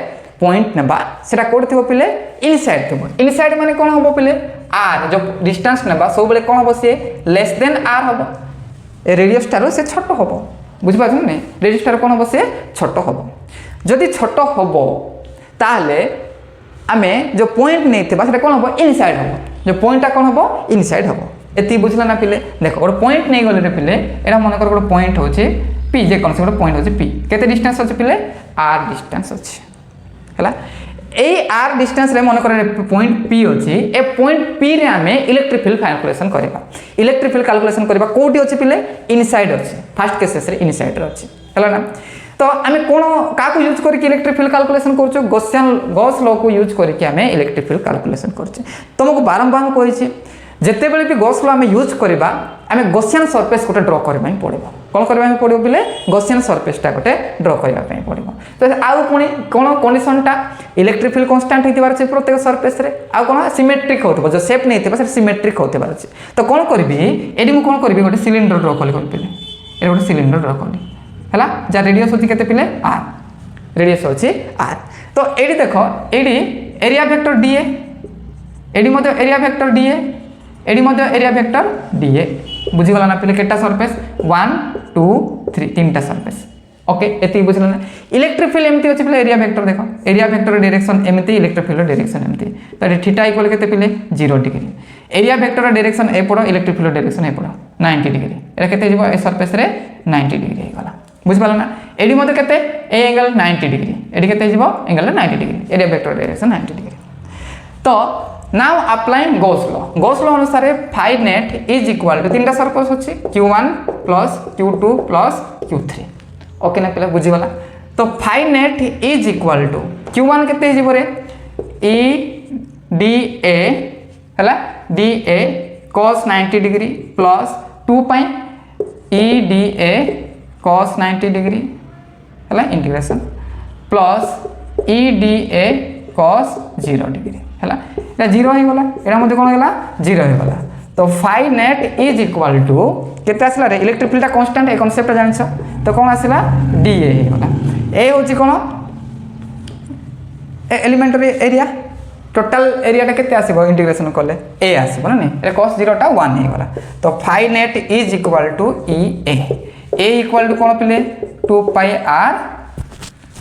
पॉइंट नबा सेटा कोड थिबो पिले इनसाइड माने कोन होबो पिले r जो डिस्टेंस नबा सब बेले कोन होबो से लेस देन r होबो रेडियस ठारो से छोट होबो बुझ पाछन नै रेडियस ठारो कोन होबो से छोट होबो जदि छोट होबो ताले आमे जो पॉइंट नै थिबा सेटा कोन होबो इनसाइड होबो जो पॉइंटटा कोन होबो इनसाइड होबो एति बुझला ना पिले देखो गोटे पॉइंट नहीं गले रे पिले एरा मन कर गोटे पॉइंट होचे p जे कोन से गोटे पॉइंट होचे p केते डिस्टेंस होचे पिले r डिस्टेंस होचे हला ए r डिस्टेंस रे मन कर पॉइंट p होचे ए पॉइंट p रे हमें इलेक्ट्रिक फील्ड कैलकुलेशन करबा इलेक्ट्रिक फील्ड कैलकुलेशन करबा कोठी होचे पिले इनसाइड होचे फर्स्ट केसेस रे इनसाइड रे होचे हला ना तो हमें कोन का को यूज करके इलेक्ट्रिक फील्ड कैलकुलेशन करछो गॉस लॉ को यूज करके हमें इलेक्ट्रिक फील्ड कैलकुलेशन करछे तुमको बारंबार कहि छी जेते बेले भी गॉस लॉ हमें यूज करबा हमें गॉसियन सरफेस कोटे ड्रा करबा ही पड़बो कोन करबा ही पड़बो बिले गॉसियन सरफेस टा कोटे ड्रा करबा पई पड़बो तो आउ पुनी कोन कंडीशन टा इलेक्ट्रिक फील्ड कांस्टेंट होतिबार छै प्रत्येक सरफेस रे आ कोन सिमेट्रिक होतबो जो शेप नै थिबा से सिमेट्रिक होतिबार छै तो कोन करबी एडी मु कोन करबी गोटे सिलिंडर ड्रा करले पिले ए गोटे सिलिंडर ड्रा करली हला जा रेडियस होची केते पिले r रेडियस होची r तो एडी देखो एडी एरिया वेक्टर dA एडी मते एरिया वेक्टर dA एडी मध्य एरिया वेक्टर dA बुझी गला ना पहिले केटा सरफेस 1 2 3 तीनटा सरफेस ओके एती बुझला ना इलेक्ट्रिक फील्ड एमती अछि पहिले एरिया वेक्टर देखो एरिया वेक्टर डायरेक्शन एमती इलेक्ट्रिक फील्ड डायरेक्शन एमती तो थीटा इक्वल केते पहिले 0 डिग्री एरिया वेक्टर डायरेक्शन ए पड़ो इलेक्ट्रिक फील्ड डायरेक्शन ए पड़ो 90 डिग्री एरा केते जिवो ए सरफेस रे 90 डिग्री गला बुझ पालो ना एडी मते केते ए एंगल 90 डिग्री एडी केते जिवो angle 90 degree area vector direction 90 degree तो नाउ अप्लाइंग गॉस लॉ अनुसार phi net is equal to तीनटा सरफेस अछि q1 plus q2 plus q3 okay ना पहले बुझी वाला तो phi net is equal to q1 केते हिजबो रे e da हला da cos 90 डिग्री प्लस 2 पाई e da cos 90 डिग्री हला integration plus e da cos 0 degree हला एटा 0 हे गला एटा मध्ये कोन गेला 0 हे गला तो phi net is equal to केते आसला रे इलेक्ट्रिक फील्ड कांस्टेंट ए कांसेप्ट जानछ तो कोन आसला dA हे गला ए होची कोन एलिमेंटरी एरिया टोटल एरिया टा केते आसीबो इंटीग्रेशन करले a आसीबो ना ए cos 0 टा 1 हे गला तो phi net is equal to a equal to कोन पिले 2 पाई r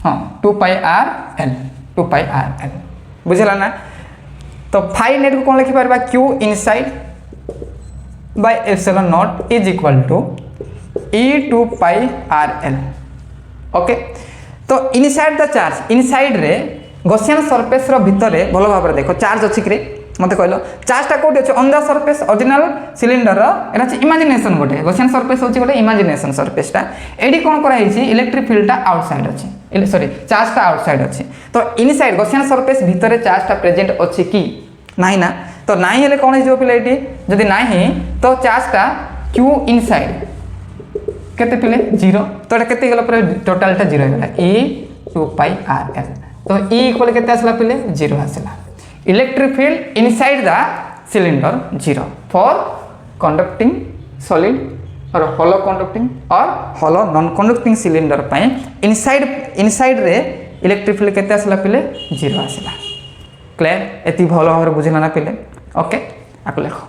हां 2 पाई r l बुझला ना तो फाई नेट को कौन लिखि पारबा q inside by epsilon naught is equal to e2 pi rl okay तो इनसाइड द चार्ज इनसाइड रे गॉसियन सरफेस रो भितर रे भलो भाबरे देखो चार्ज अछि कि मते कहलो चार्ज टा कोठी अछि on the surface original cylinder रो एटा अछि इमेजिनेशन गोटे गॉसियन सरफेस होछि गोटे इमेजिनेशन सरफेस टा एडी कोन करा हिछि इलेक्ट्रिक फील्ड टा आउटसाइड अछि सॉरी चार्ज टा आउटसाइड अछि तो इनसाइड गॉसियन सरफेस भितर चार्ज टा प्रेजेंट अछि कि नाही ना तो नाही हेले कोन हिजो पिले एटी जदी नाही तो चार्ज टा q इनसाइड केते पिले 0 तो एटा केते गेला पर टोटल टा 0 गेला e2 पाई rl तो e इक्वल केते आसला पिले 0 आसला electric field inside the cylinder 0 for conducting solid और हॉलो कंडक्टिंग और हॉलो नॉन कंडक्टिंग सिलिंडर पाए इनसाइड रे इलेक्ट्रिक फील्ड केते आसला पिले 0 आसला क्लियर एति भलो भाबरे बुझिला ना पिले ओके आको लेखो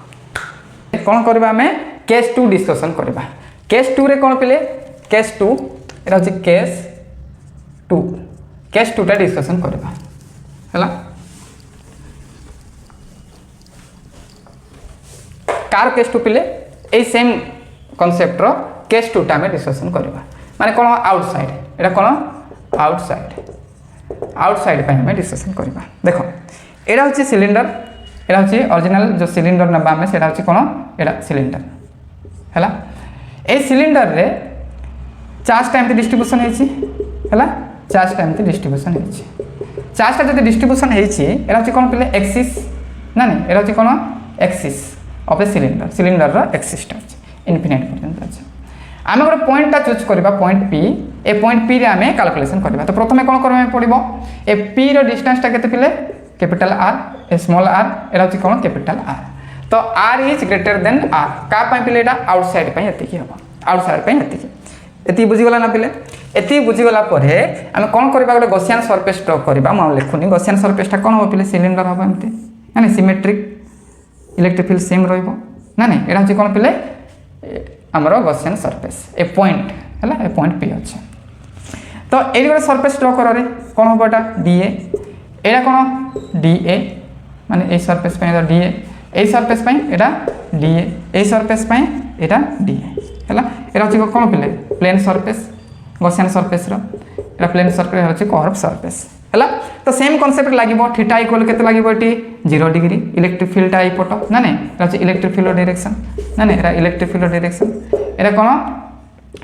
कौन करबा हमें केस 2 डिस्कशन करबा केस 2 रे कौन पिले केस 2 एटा होची केस 2 टा डिस्कशन करबा हला कार केस 2 पिले ए सेम कांसेप्ट रो केस 2 टा में डिस्कशन करबा माने कोन आउटसाइड एटा कोन आउटसाइड पे हमें डिस्कशन करबा देखो एटा होची सिलिंडर एटा होची ओरिजिनल जो सिलिंडर नबा हमें सेटा होची कोन एटा सिलिंडर हला ए सिलिंडर रे चार्ज टाइम डिस्ट्रीब्यूशन हेची हला चार्ज टाइम डिस्ट्रीब्यूशन हेची चार्ज टा जदि डिस्ट्रीब्यूशन हेची एटा होची कोन पिले एक्सिस ना नहीं एटा होची कोन एक्सिस ऑफ ए सिलिंडर रो एक्सिस टा इनफिनिट पर्यंत अछि आमे गोटे पॉइंट टा चूज करबा पॉइंट पी ए पॉइंट पी रे आमे कैलकुलेशन करबा तो प्रथमे कोन करबा पड़िबो ए पी रो डिस्टेंस टा केते पिले कैपिटल आर ए स्मॉल आर एटा होची कोन कैपिटल आर तो r is greater than r का पय पिले एटा आउटसाइड पय एति की हबो आउटसाइड पय एति की एति बुझी गला ना पिले एति बुझी गला परे आमे कोन करबा गोटे गॉसियन सरफेस ड्रॉ करबा म लेखुनी गॉसियन सरफेस टा कोन हो पिले सिलिंडर हबो एमते माने सिमेट्रिक इलेक्ट्रिक फील्ड सेम रहइबो ना नहीं एटा होची कोन पिले हमरो गॉसियन सरफेस ए पॉइंट हला ए पॉइंट पी अछि तो एडी गोटे सरफेस ड्रॉ करो रे कोन होबो एटा डीए एटा कोन डीए माने ए सरफेस पे डीए ए सरफेस पे एटा डीए ए सरफेस पे एटा डीए हला एटा होची कोन पिले प्लेन सरफेस गॉसियन सरफेस रो एटा प्लेन सरफेस होची कर्व सरफेस हला तो सेम कांसेप्ट लागिबो थीटा इक्वल केते लागिबो एटी 0 डिग्री इलेक्ट्रिक फील्ड टा इपटो ना नहीं एटा होची इलेक्ट्रिक फील्ड डायरेक्शन ना नहीं एटा इलेक्ट्रिक फील्ड डायरेक्शन एटा कोन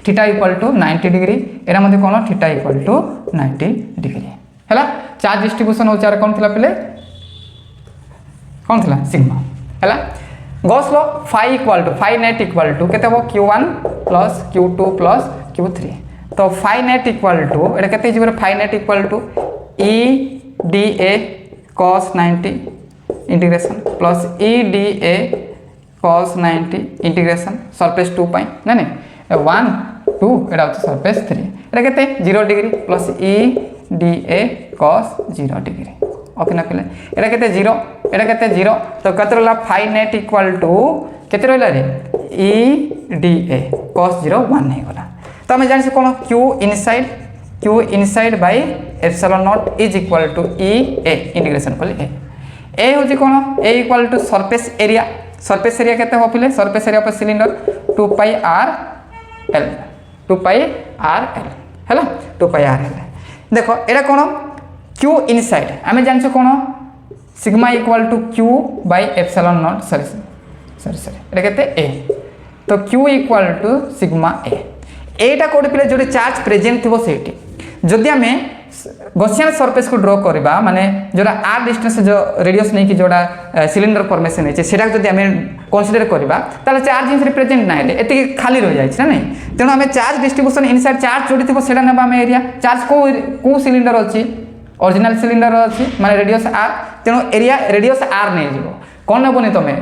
थीटा इक्वल टू 90 डिग्री एरा मध्ये कोन थीटा इक्वल टू 90 डिग्री हला चार्ज डिस्ट्रीब्यूशन हो चार कोन थिला पिले कोन थिला सिग्मा हला Gauss law phi net equal to केते हो q1 plus q2 plus q3 तो फाई नेट इक्वल टू एटा केते जिबो phi net equal to e da cos 90 integration plus e da cos 90 integration surface 2 pi ना नहीं 1 2 एटा होची सरफेस 3 एटा केते 0 degree plus e da cos 0 degree okay ना पिले एटा केते 0 एटा केते 0 तो केते रहला फाई नेट इक्वल टू केते रहला रे e da cos 0 1 हे गला तो हम जानि से कोन q inside by epsilon naught is equal to e a integration कर a होची कोन a equal to surface area केते हो पिले सरफेस एरिया पर सिलिंडर 2 पाई r l हैला 2 पाई r l देखो एटा कोन q इनसाइड हमें जानि से कोन sigma equal to q by epsilon naught sorry एटा केते a तो q equal to sigma a एटा कोड पिले जोटे चार्ज प्रेजेंट थिबो सेठी जदि हमें गॉसियन सरफेस को ड्रॉ करबा माने जोरा r डिस्टेंस जो रेडियस नै कि जोड़ा सिलिंडर फॉर्मेशन है सेटा जदि हमें कंसीडर करबा ताले चार्ज इन रिप्रेजेंट नै ले एति खाली रह जाय छै नै तेनो हमें चार्ज डिस्ट्रीब्यूशन इनसाइड चार्ज जोड़ी थिबो सेटा नेबा हमें एरिया चार्ज को सिलिंडर अछि ओरिजिनल सिलिंडर अछि माने रेडियस r तेनो एरिया रेडियस r नै जिवो कोन नबने तमे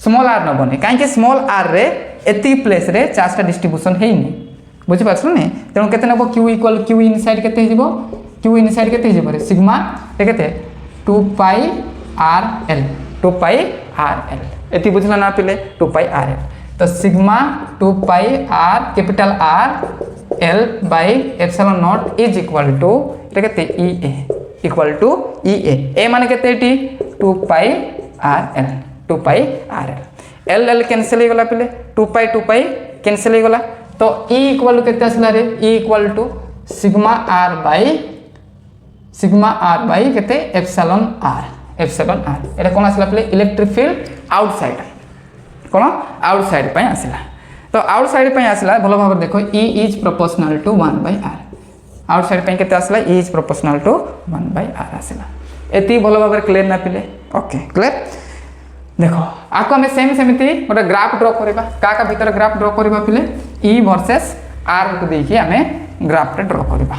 स्मॉल r नबने काहे कि स्मॉल r रे एति प्लेस रे चार्ज टा डिस्ट्रीब्यूशन हेइनी बुझि पाछलो नै तेनो केते नबो q इक्वल q इनसाइड केते हिजबो q इनसाइड केते हिजबो रे सिग्मा केते 2 पाई rl एति बुझला ना पिले 2 पाई rl तो sigma 2 pi r capital R l by epsilon naught is equal to केते ea equal to ea a माने केते टी 2 पाई rl l कैंसिल हो गला पिले 2 पाई कैंसिल हो गला तो e इक्वल केते आसला रे e equal to sigma r by केते एप्सिलॉन r एटा कोन आसला प्ले इलेक्ट्रिक फील्ड आउटसाइड कोन आउटसाइड पय आसला तो आउटसाइड पय आसला भलो भाबे देखो e is proportional to 1/r outside पय केते आसला e is proportional to 1/r आसला एती भलो भाबे क्लियर ना पिले ओके क्लियर देखो आको हमें सेमिति गोटे ग्राफ ड्रॉ करबा का भीतर ग्राफ ड्रॉ करबा पिले e वर्सेस r को देखि हमें ग्राफ रे ड्रॉ करबा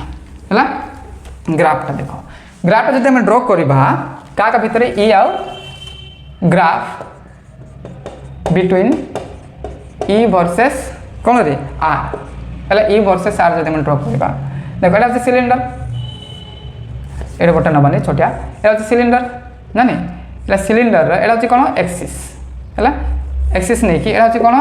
हला ग्राफ ता देखो ग्राफ जदि हमें ड्रॉ करबा का भीतर e आउ ग्राफ बिटवीन e वर्सेस कोन रे r हला e वर्सेस r जदि हमें ड्रॉ करबा देखो एटा सिलिंडर एटा बटन नबानी छोटिया एटा सिलिंडर ना नहीं एटा सिलिंडर एटा कोन एक्सिस हला एक्सिस नहीं कि एटा होची कोन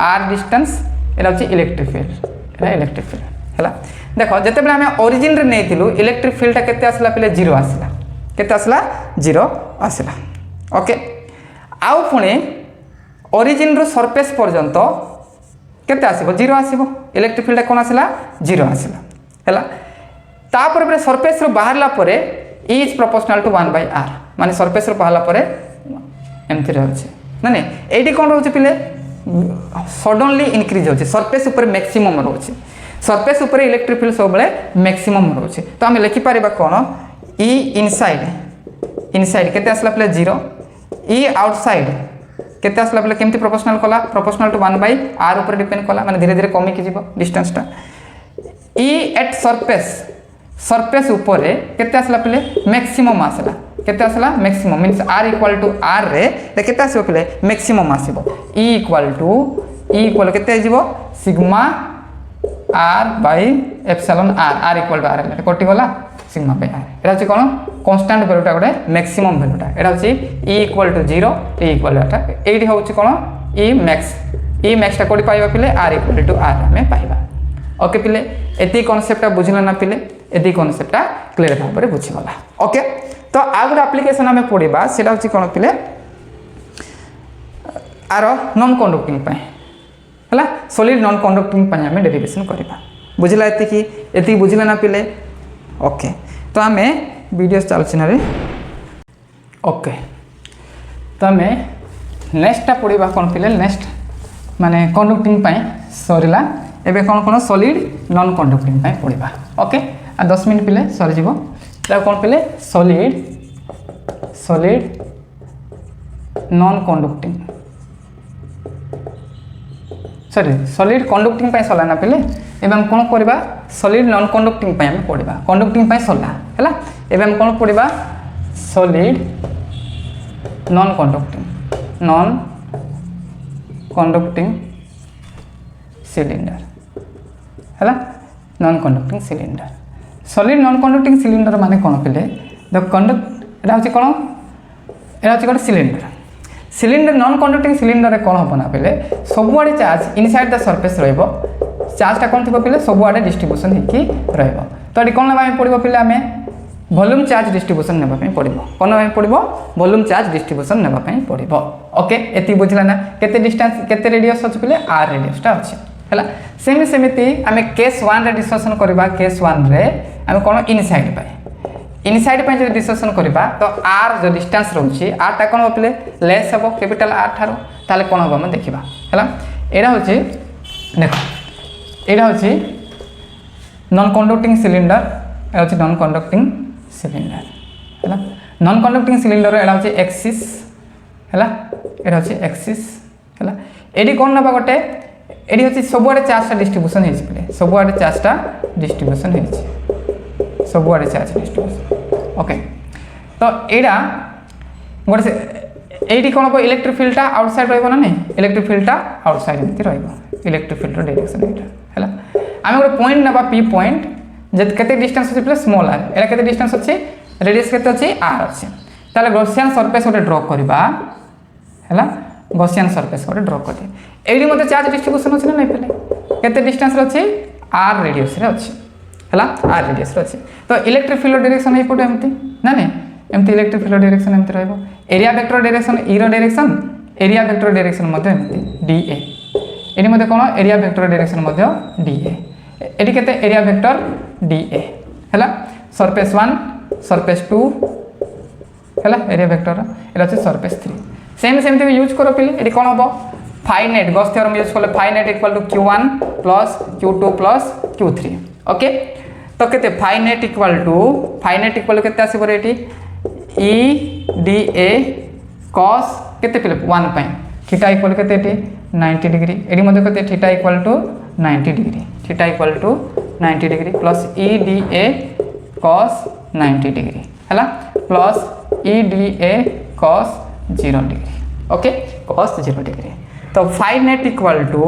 r डिस्टेंस एटा होची इलेक्ट्रिक फील्ड एटा इलेक्ट्रिक फील्ड हला देखो जते बेला हमें ओरिजिन रे नेथिलु इलेक्ट्रिक फील्ड टा केते आसला पहिले 0 आसला केते आसला 0 आसला ओके आउ पुणी ओरिजिन रो सरफेस पर्यंत केते आसीबो 0 आसीबो इलेक्ट्रिक फील्ड कोन आसला 0 आसला हला तापर पे सरफेस रो बाहरला परे E is proportional to 1/r माने सरफेस रो बाहरला परे एमथि रहउछे माने एडी कोन रहउछे पिले सडनली इंक्रीज होछे सरफेस ऊपर मैक्सिमम रहउछे सरफेस ऊपर इलेक्ट्रिक फील्ड सब बेले मैक्सिमम रहउछे तो हम लिखि पारिबा कोन E इनसाइड केते आसला पहिले 0 E आउटसाइड केते आसला पहिले केमति प्रोपोर्शनल कला प्रोपोर्शनल टू 1/r ऊपर डिपेंड कला माने धीरे धीरे कमी के जीवो डिस्टेंस टा E एट सरफेस ऊपर केते आसला पहिले मैक्सिमम आसला केते आसला maximum means r equal to r रे केते आसीबो पहिले मैक्सिमम आसीबो E इक्वल केते जीवो sigma r by epsilon r equal to r एटा कोटी गला सिग्मा बाय r एटा होची कोन कांस्टेंट वैल्यूटा गोटे मैक्सिमम वैल्यूटा एटा होची E equal to 0 E equal एटा एडी होची कोन E मैक्स टा कोडी पाइबा पिले r इक्वल टू r हमें पाइबा ओके पिले एती कांसेप्ट बुझिला ना पिले एती कांसेप्ट क्लियर भाव रे बुझिगला ओके तो आ गुड एप्लीकेशन हमें पढिबा सेटा होची कोन पिले आरो नॉन कंडक्टिंग पय हला सॉलिड नॉन कंडक्टिंग पय हमें डेरिवेशन करबा बुझिला एती बुझिला ना पिले ओके तो हमें वीडियो चलछि ना रे ओके तो हमें नेक्स्ट टा पढिबा कोन पिले नेक्स्ट माने कंडक्टिंग पय सरीला एबे कोन सॉलिड नॉन कंडक्टिंग पय पढिबा ओके आ 10 मिनिट पिले सरी जीवो ता कोन पिले solid non conducting solid conducting पय सला ना पिले एबे हम कोन करबा सॉलिड नॉन कंडक्टिंग पय हम पढिबा कंडक्टिंग पय सला हैला एबे हम कोन पढिबा सॉलिड नॉन कंडक्टिंग सिलिंडर हैला non conducting cylinder solid non conducting cylinder माने कोन पिले द कंडक्ट एटा होची कोन एटा होची कोन सिलिंडर नॉन कंडक्टिंग सिलिंडर रे कोन होबना पिले सबुआडे चार्ज इनसाइड द सरफेस रहइबो चार्ज टा कोन थिबो पिले सबुआडे डिस्ट्रीब्यूशन हेकी रहइबो तो एटी कोन लेबा पड़िबो पिले हमें वॉल्यूम चार्ज डिस्ट्रीब्यूशन नेबा पई पड़िबो कोन में पड़िबो वॉल्यूम चार्ज डिस्ट्रीब्यूशन नेबा पई पड़िबो ओके एती बुझला ना केते डिस्टेंस केते रेडियस अछि पिले r रेडियस टा अछि हला सेमिति हमें केस 1 रे डिस्कशन करबा केस 1 रे हमें कोन इनसाइड पे जो डिस्कशन करबा तो r जो डिस्टेंस रहउछि r टा कोन पिले लेस हबो कैपिटल r थारो ताले कोन हबो हम देखिबा हला एडा होछि देखो एडा होछि नॉन कंडक्टिंग सिलिंडर एडा होछि नॉन कंडक्टिंग सिलिंडर हला नॉन कंडक्टिंग सिलिंडर एडा होछि एक्सिस हला एडा होछि एक्सिस हला एडी कोन नबा गोटे एडी होछि सबुआडे चार्ज टा डिस्ट्रीब्यूशन हेछि पिले सबुआडे चार्ज टा डिस्ट्रीब्यूशन हेछि सबुआडे चार्ज डिस्ट्रीब्यूशन ओके तो एडा गोटे एडी कोन को इलेक्ट्रिक फील्ड टा आउटसाइड रहइबो ना नहीं इलेक्ट्रिक फील्ड टा आउटसाइड एमति रहइबो इलेक्ट्रिक फील्ड रो डायरेक्शन एटा हैला आमे गोटे पॉइंट नबा p पॉइंट जे केते डिस्टेंस अछि प्लस स्मॉल r एला केते डिस्टेंस अछि रेडियस केते अछि r अछि ताले गॉसियन सरफेस गोटे ड्रा करबा हैला गॉसियन सरफेस गोटे ड्रा करदे एडी मते चार्ज डिस्ट्रीब्यूशन अछि ना नहीं पले केते डिस्टेंस रो अछि r रेडियस रे अछि हैला r रेडियस रो अछि तो इलेक्ट्रिक फील्ड डायरेक्शन ए पटे एमति ना नहीं एमति इलेक्ट्रिक फील्ड डायरेक्शन एमति रहइबो एरिया वेक्टर डायरेक्शन e रो डायरेक्शन एरिया वेक्टर डायरेक्शन मते एमति dA एडी मते कोन एरिया वेक्टर डायरेक्शन मते dA एडी केते एरिया वेक्टर dA हैला सरफेस 1 सरफेस 2 हैला एरिया वेक्टर एला छै सरफेस 3 सेम यूज करो पिले एडी कोन हबो फाइनेट गॉस थ्योरम यूज करले phi net equal to q1 plus q2 plus q3 okay तो केते फाइनेट इक्वल केते आसीबो रे एटी e dA cos केते पिले 1 पय थीटा इक्वल केते एटी 90 डिग्री एडी मध्ये केते theta equal to 90 degree plus e dA cos 90 degree हैला plus e dA cos 0 degree okay cos 0 degree तो फाइनेट इक्वल टू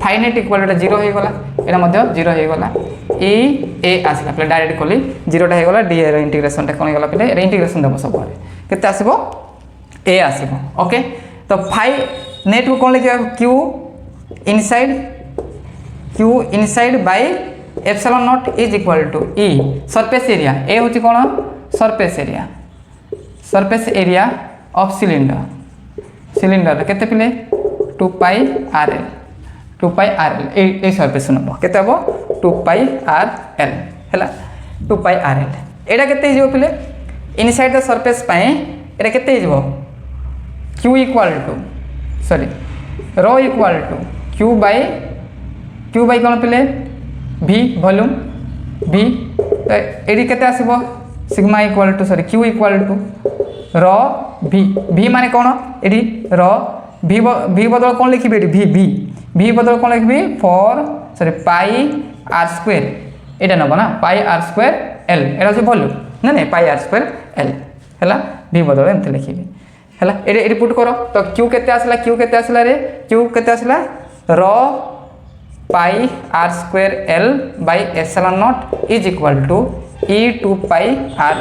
0 हे गला एटा मध्ये 0 हे गला e a आसला पले डायरेक्ट कोली 0 टा हे गला dA रो इंटीग्रेशन टा कोन गला पले रे इंटीग्रेशन देबो सब केते आसीबो a आसीबो ओके तो फाइव नेट को कौन लिखा Q inside by epsilon naught is equal to E surface area ए हूँ कौन सरफेस एरिया ऑफ सिलिंडर केते पिले 2 पाई आर एल ए सरफेस नब केते हम 2 पाई आर एल है 2 पाई आर एल एटा केते हो पिले इनसाइड द सरफेस पाए एटा केते हो q equal to sorry rho equal to q by कौन पिले भी वॉल्यूम भी एडी केते आसीबो sigma equal to sorry q equal to rho भी माने कौन एडी रो भी बदल कौन लिखी भी बदल कौन लिखी पाई आर स्क्वायर एटा नब ना पाई आर स्क्वायर एल एटा हूँ वॉल्यूम ना पाई आर स्क्वायर एल है भी बदल एमती लिखी है ये पुट कर तो क्यू केते आसला रे क्यू केते आसला rho pi r square l by epsilon naught is equal to E 2 pi r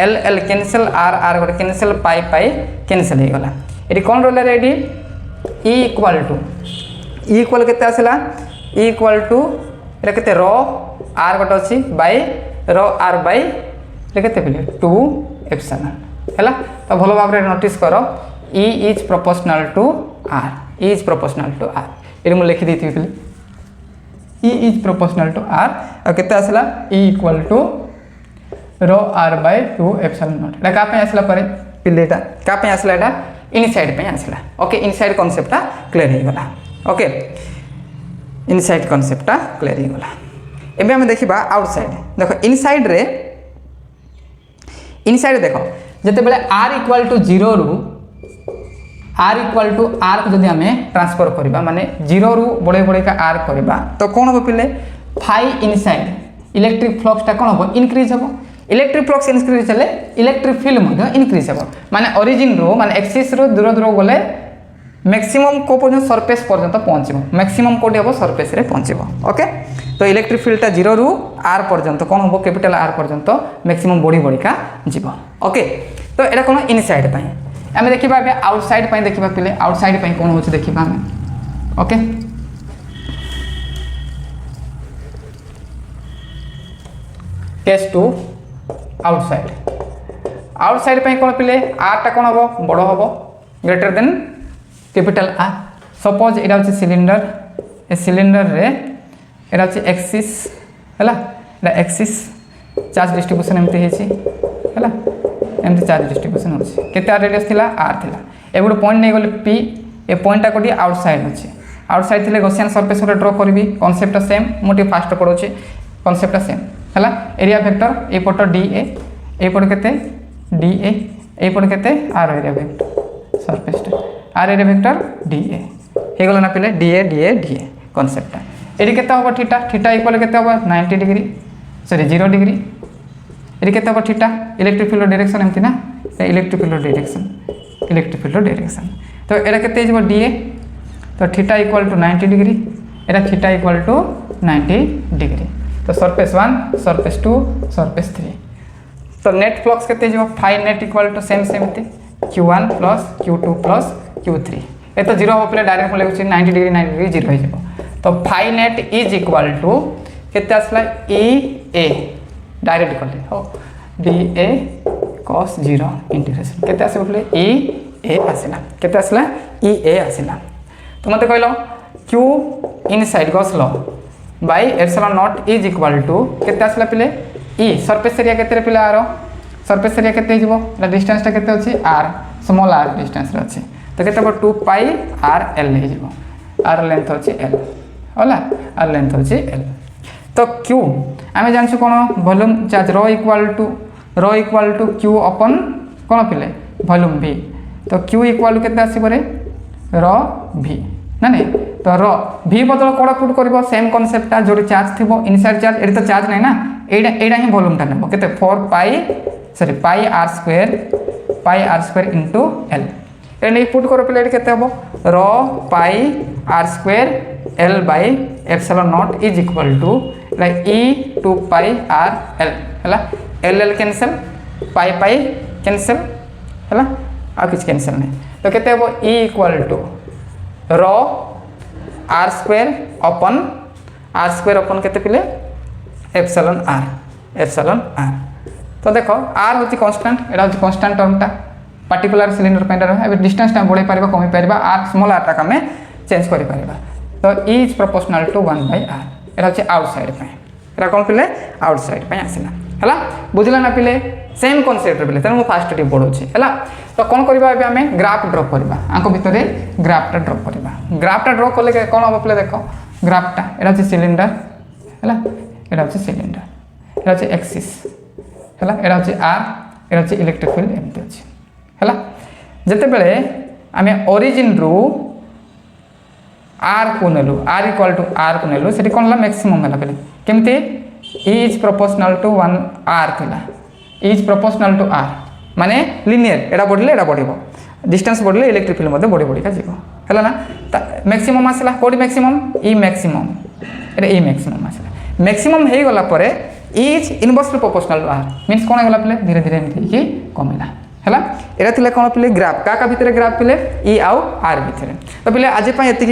l l cancel r गोटे कैंसिल पाई कैंसिल हो गला ये कौन रहा रेडी ई इक्वल केते आसला ई इक्वल टू एटा केते रो आर गोटे अच्छी बाय रो आर बाय केते पिले 2 एप्सिलॉन है तो भल भाव नोटिस कर E is proportional to r ये मुझे लिखि दी पिले E is proportional to r और केते आसला E equal to rho r by 2 epsilon not एटा का आसला पर पिले एटा का आसला एटा इनसाइड पे आसला ओके इनसाइड कॉन्सेप्ट क्लियर हो गला ओके इनसाइड कॉन्सेप्ट क्लियर हो गला एबे हम देखिबा आउटसाइड देखो इनसाइड देखो जते बेले r इक्वल टू 0 रु r इक्वल टू r को जदि हमें ट्रांसफर करबा माने 0 रु बड़े का r करबा तो कौन हो पिले फाई इनसाइड इलेक्ट्रिक फ्लक्स टा कौन हो इंक्रीज हो इलेक्ट्रिक फ्लक्स इंक्रीज चले इलेक्ट्रिक फील्ड मध्य इंक्रीज हो माने ओरिजिन रो माने एक्सिस रो दूर गले मैक्सिमम को पर्यंत सरफेस पर्यंत पहुँचो मैक्सिमम कोटी हम सरफेस रे पहुँचो ओके तो इलेक्ट्रिक फील्डटा 0 रु r पर्यंत कौन हम कैपिटल R पर्यंत मैक्सिमम बढ़ी का जीव ओके तो यहाँ कौन इनसाइड आम देखा आउटसाइड देखा पिले आउटसाइड कौन हो देखा ओके केस 2 आउटसाइड कौन पिले r टा कौन हम बड़ हम greater than capital R suppose यहाँ हूँ सिलिंडर ए सिलिंडर रे यहाँ हूँ एक्सिस है एक्सिस चार्ज डिस्ट्रीब्यूशन एमती है एमती चार्ज डिस्ट्रीब्यूशन होती केते आर रेडियस थिला r थिला ए गोटे पॉइंट नहीं गले p ए पॉइंट टा कोटी आउटसाइड अच्छे आउटसाइड थिले गॉसियन सरफेस गोटे ड्रॉ करी कॉन्सेप्ट सेम मुझे फास्ट पढ़ुचे कॉन्सेप्ट सेम है एरिया वेक्टर एपट डी एपट के डी एपट के आर एरिया वेक्टर सरफेस आर एरिया वेक्टर डी हो गला ना पिले डी ए कॉन्सेप्ट ये केते हम थीटा इक्वल केते हम 90 डिग्री सॉरी 0 डिग्री ये केते हम थीटा इलेक्ट्रिक फील्ड डायरेक्शन एमती ना इलेक्ट्रिक फील्ड डायरेक्शन तो ये केते हो डी तो थीटा इक्वल टू 90 डिग्री ये थीटा इक्वल टू 90 डिग्री तो सरफेस 1 सरफेस 2 सरफेस 3 तो नेट फ्लक्स केते हो phi net equal to same Q1 plus Q2 plus Q3 ये तो 0 हम पे डायरेक्ट मुझे 90 डिग्री 0 हो तो phi net is equal to केते आसला ई ए डायरेक्ट कले हो डी ए cos 0 इंटीग्रेशन केते आसे बोले ई ए आसला केते आसला ई ए आसला तो मते कहलो Q inside Gauss law by epsilon naught is equal to केते आसला पिले ई सरफेस एरिया केते रे पिले आर सरफेस एरिया केते हिजबो डिस्टेंस टा केते अछि r स्मॉल r डिस्टेंस रे अछि तो केते 2 पाई r l हिजबो r लेंथ अछि l होला r लेंथ अछि l तो q आमे जानछु कोन volume charge rho equal to q अपन कोन पिले वॉल्यूम v तो q इक्वल टू केते आसी परे रो v ना नहीं तो रो v बदल कोड पुट करबो सेम कांसेप्ट जो चार्ज थिबो इनसाइड चार्ज एडी तो चार्ज नहीं ना एडा ही वॉल्यूम टा नेबो केते 4 पाई r square into l and put करो प्लेट केते हबो rho pi r square l by epsilon naught is equal to like e 2 pi r l हला l कैंसिल पाई कैंसिल हला आ कुछ कैंसिल नहीं तो केते हेबो E equal to rho r square अपन केते पिले एप्सिलॉन आर तो देखो आर होची कांस्टेंट एटा होची कांस्टेंट टर्मटा पार्टिकुलर सिलिंडर पेंडर है डिस्टेंस टा बढ़ाई पारिबा कमी पारिबा आर स्मॉल आर टा हमें चेंज करि पारिबा तो E is proportional to 1/r एटा होची आउटसाइड पे एटा कोन पिले आउटसाइड पे आसिला हला बुझला ना पिले सेम कांसेप्ट पिले तने मु फास्ट टी पढोची हला तो कोन करबा एबे हमें ग्राफ ड्रॉ करबा आंको भितरे ग्राफ टा ड्रॉ करबा ग्राफ टा ड्रॉ करले कोन हो पिले देखो ग्राफ टा एटा होची सिलिंडर हला एटा होची सिलिंडर एटा होची एक्सिस हला एटा होची आर एटा होची इलेक्ट्रिक फील्ड एमती होची हला जते बेले हमें ओरिजिन रु आर को नेलु आर इक्वल टू आर को नेलु सेठी कोन ला मैक्सिमम हला पले केमती E is proportional to 1r थिला E is proportional to r माने लिनियर एडा बढ़ले एडा बढ़िबो डिस्टेंस बढ़ले इलेक्ट्रिक फील्ड मध्ये बढ़ी बढ़ी का जीवो हला ना मैक्सिमम आसला कोडी मैक्सिमम E मैक्सिमम एटा E मैक्सिमम आसला मैक्सिमम हे गला परे E is inversely proportional to r means कोन गला पले धीरे धीरे एमती कि कमिला हला एटा थिला कोन पले ग्राफ का भितरे ग्राफ पले E आउ r भितरे तो पले आज पय एति